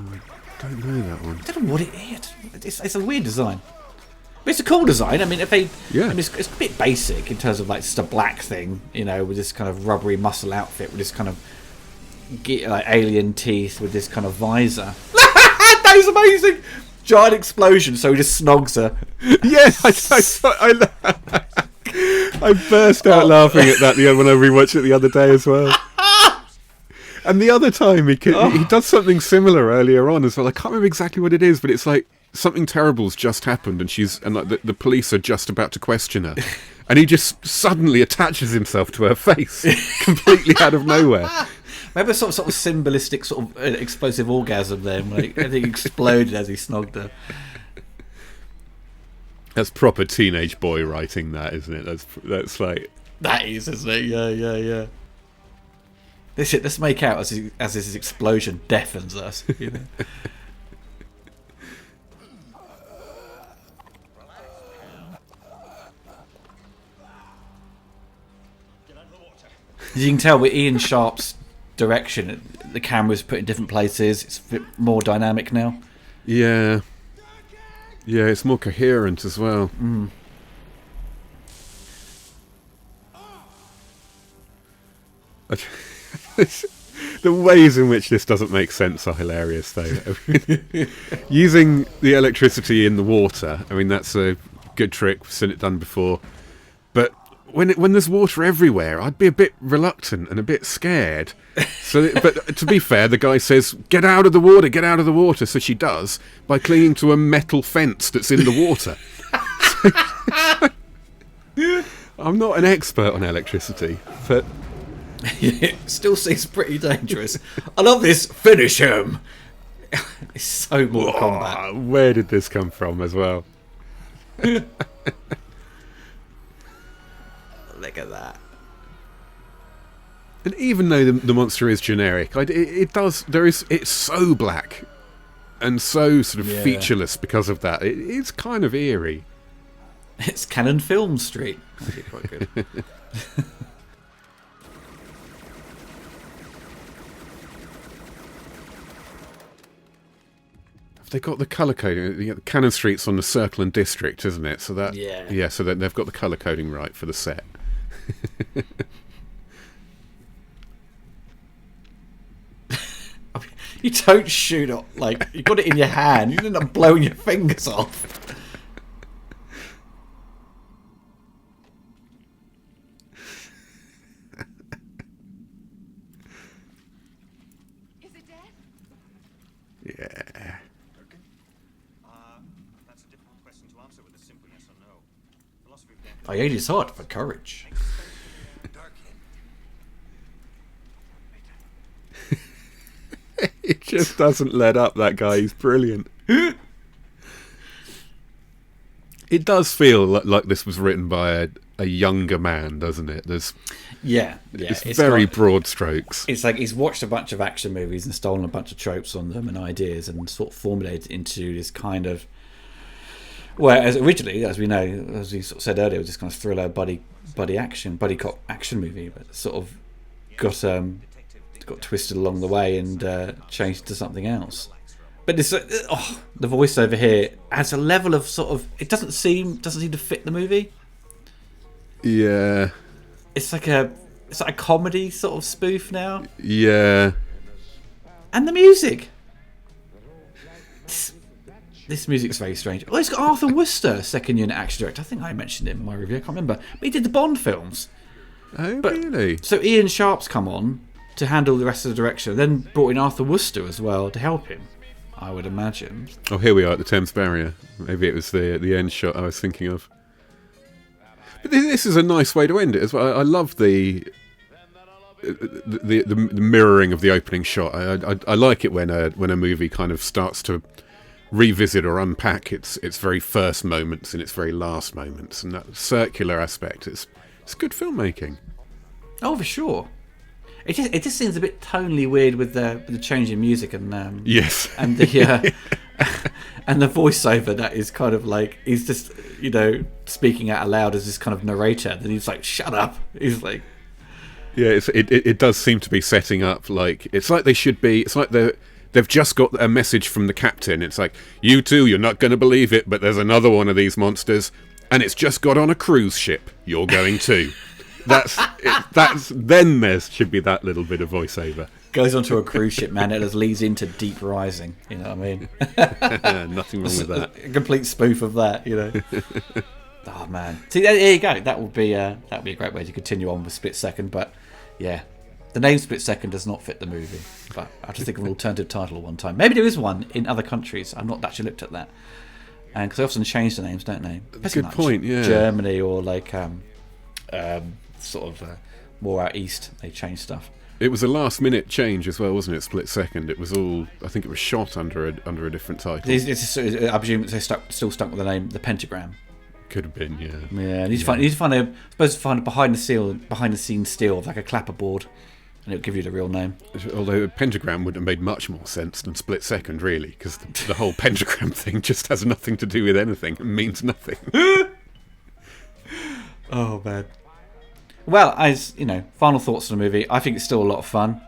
Don't know that one. I don't know what it is. It's a weird design. But it's a cool design. I mean, I mean, it's a bit basic in terms of like just a black thing, you know, with this kind of rubbery muscle outfit, with this kind of like alien teeth, with this kind of visor. That is amazing! Giant explosion, so he just snogs her. Yeah, I burst out laughing at that when I rewatched it the other day as well. And the other time he does something similar earlier on as well. I can't remember exactly what it is, but it's like something terrible's just happened, and like the police are just about to question her, and he just suddenly attaches himself to her face, completely out of nowhere. Maybe a sort of symbolistic sort of explosive orgasm there, like everything exploded as he snogged her. That's proper teenage boy writing, that, isn't it? That's like that is, isn't it? Yeah. Let's make out as this explosion deafens us. You know? As you can tell with Ian Sharp's direction, the camera's put in different places. It's a bit more dynamic now. Yeah, it's more coherent as well. The ways in which this doesn't make sense are hilarious, though. Using the electricity in the water, I mean, that's a good trick. We've seen it done before. But when there's water everywhere, I'd be a bit reluctant and a bit scared. But to be fair, the guy says, "Get out of the water, get out of the water." So she does by clinging to a metal fence that's in the water. I'm not an expert on electricity, but It still seems pretty dangerous. I love this. Finish him. It's so Mortal Kombat. Where did this come from as well? Look at that. And even though the monster is generic, it's so black and so sort of featureless because of that. It's kind of eerie. It's Cannon Film Street. That'd be quite good. They got the colour coding. Cannon Street's on the Circle and District, isn't it? So that so that they've got the colour coding right for the set. You don't shoot it like you got it in your hand. You end up blowing your fingers off. Is it dead? Yeah. That's a difficult question to answer with a simple yes or no. Philosophy of death. I ate his heart for courage. He just doesn't let up, that guy. He's brilliant. It does feel like this was written by a younger man, doesn't it? It's very broad strokes. It's like he's watched a bunch of action movies and stolen a bunch of tropes on them and ideas and sort of formulated it into this kind of... Well, as originally, as we know, as we sort of said earlier, it was this kind of thriller buddy cop action movie, but sort of got twisted along the way and changed to something else. But this, the voiceover here adds a level of sort of... It doesn't seem to fit the movie. Yeah. It's like a comedy sort of spoof now. Yeah. And the music. This music's very strange. Oh, it's got Arthur Worcester, second unit action director. I think I mentioned it in my review. I can't remember. But he did the Bond films. Oh, really? So Ian Sharp's come on to handle the rest of the direction. Then brought in Arthur Worcester as well to help him, I would imagine. Oh, here we are at the Thames Barrier. Maybe it was the end shot I was thinking of. But this is a nice way to end it as well. I love the mirroring of the opening shot. I like it when a movie kind of starts to revisit or unpack its very first moments and its very last moments, and that circular aspect. It's good filmmaking. Oh, for sure. It just seems a bit tonally weird with the change in music and yes, and the And the voiceover that is kind of like, he's just, speaking out aloud as this kind of narrator. Then he's like, shut up. He's like... Yeah, it does seem to be setting up like... It's like they should be... It's like they've just got a message from the captain. It's like, you two, you're not going to believe it, but there's another one of these monsters, and it's just got on a cruise ship. You're going too. Then there should be that little bit of voiceover. Goes onto a cruise ship, man. It just leads into Deep Rising. You know what I mean? Nothing wrong with that. A complete spoof of that, Oh man! See, there you go. That would be a great way to continue on with Split Second. But yeah, the name Split Second does not fit the movie. But I have to think of an alternative title one time. Maybe there is one in other countries. I've not actually looked at that. And because they often change the names, don't they? Good point. Yeah, Germany or like more out east, they change stuff. It was a last-minute change as well, wasn't it? Split Second. It was all. I think it was shot under a different title. I presume they still stuck with the name, the Pentagram. Could have been, yeah. Yeah, you need to find a behind the scenes still of like a clapperboard, and it'll give you the real name. Although Pentagram would have made much more sense than Split Second, really, because the whole Pentagram thing just has nothing to do with anything and means nothing. Oh man. Well, as final thoughts on the movie. I think it's still a lot of fun.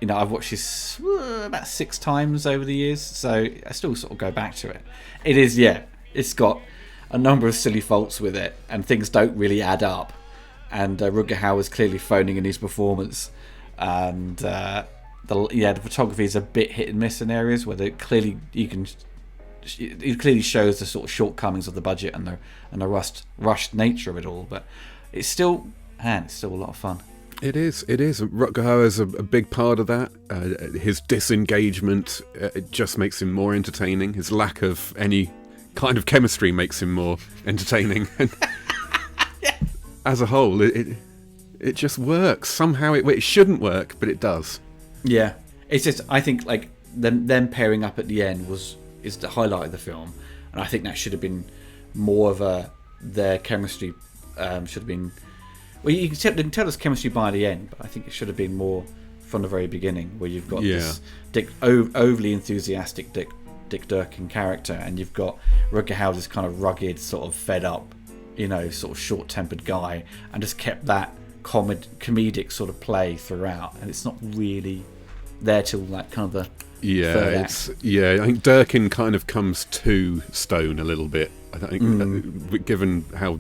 I've watched this about 6 times over the years, so I still sort of go back to it. It is, it's got a number of silly faults with it, and things don't really add up. And Rutger Hauer's clearly phoning in his performance, and the photography is a bit hit and miss in areas where it clearly shows the sort of shortcomings of the budget and the rushed nature of it all. But it's still a lot of fun. It is. Rutger Hauer's a big part of that. His disengagement it just makes him more entertaining. His lack of any kind of chemistry makes him more entertaining. As a whole, it just works. Somehow it shouldn't work, but it does. Yeah, it's just, I think like them pairing up at the end is the highlight of the film, and I think that should have been more of their chemistry should have been. Well, you can tell us chemistry by the end, but I think it should have been more from the very beginning, where you've got this overly enthusiastic Dick Durkin character, and you've got Rutger Hauer, this kind of rugged, sort of fed up, sort of short-tempered guy, and just kept that comedic sort of play throughout, and it's not really there till like kind of the third act. I think Durkin kind of comes to stone a little bit. I think given how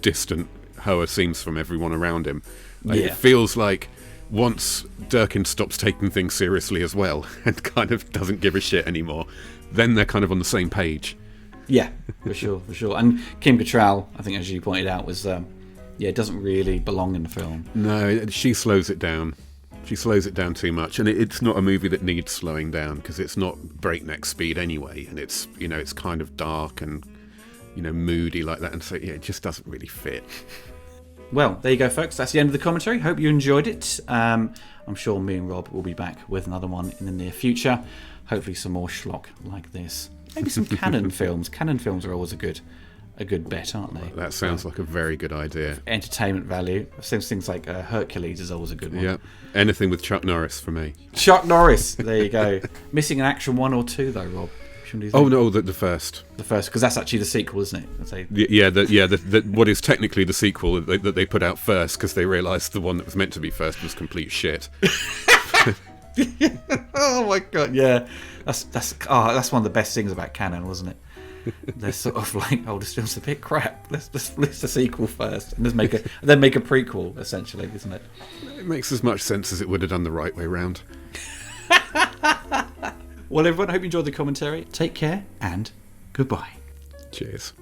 distant Hauer seems from everyone around him, it feels like once Durkin stops taking things seriously as well and kind of doesn't give a shit anymore, then they're kind of on the same page. Yeah, for sure. And Kim Cattrall, I think, as you pointed out, was doesn't really belong in the film. No, she slows it down. She slows it down too much, and it's not a movie that needs slowing down because it's not breakneck speed anyway, and it's it's kind of dark and moody like that, and so it just doesn't really fit. Well, there you go, folks. That's the end of the commentary. Hope you enjoyed it. I'm sure me and Rob will be back with another one in the near future. Hopefully some more schlock like this. Maybe some Cannon films. Cannon films are always a good bet, aren't they? That sounds like a very good idea. Entertainment value. Things like Hercules is always a good one. Yeah. Anything with Chuck Norris for me. Chuck Norris. There you go. Missing an action 1 or 2 though, Rob. Oh no, the first. The first, because that's actually the sequel, isn't it? What is technically the sequel that they put out first because they realised the one that was meant to be first was complete shit. Oh my god, yeah, that's one of the best things about Canon, wasn't it? They're sort of like, oh, this film's a bit crap. Let's release the sequel first, and then make a prequel, essentially, isn't it? It makes as much sense as it would have done the right way round. Well, everyone, I hope you enjoyed the commentary. Take care and goodbye. Cheers.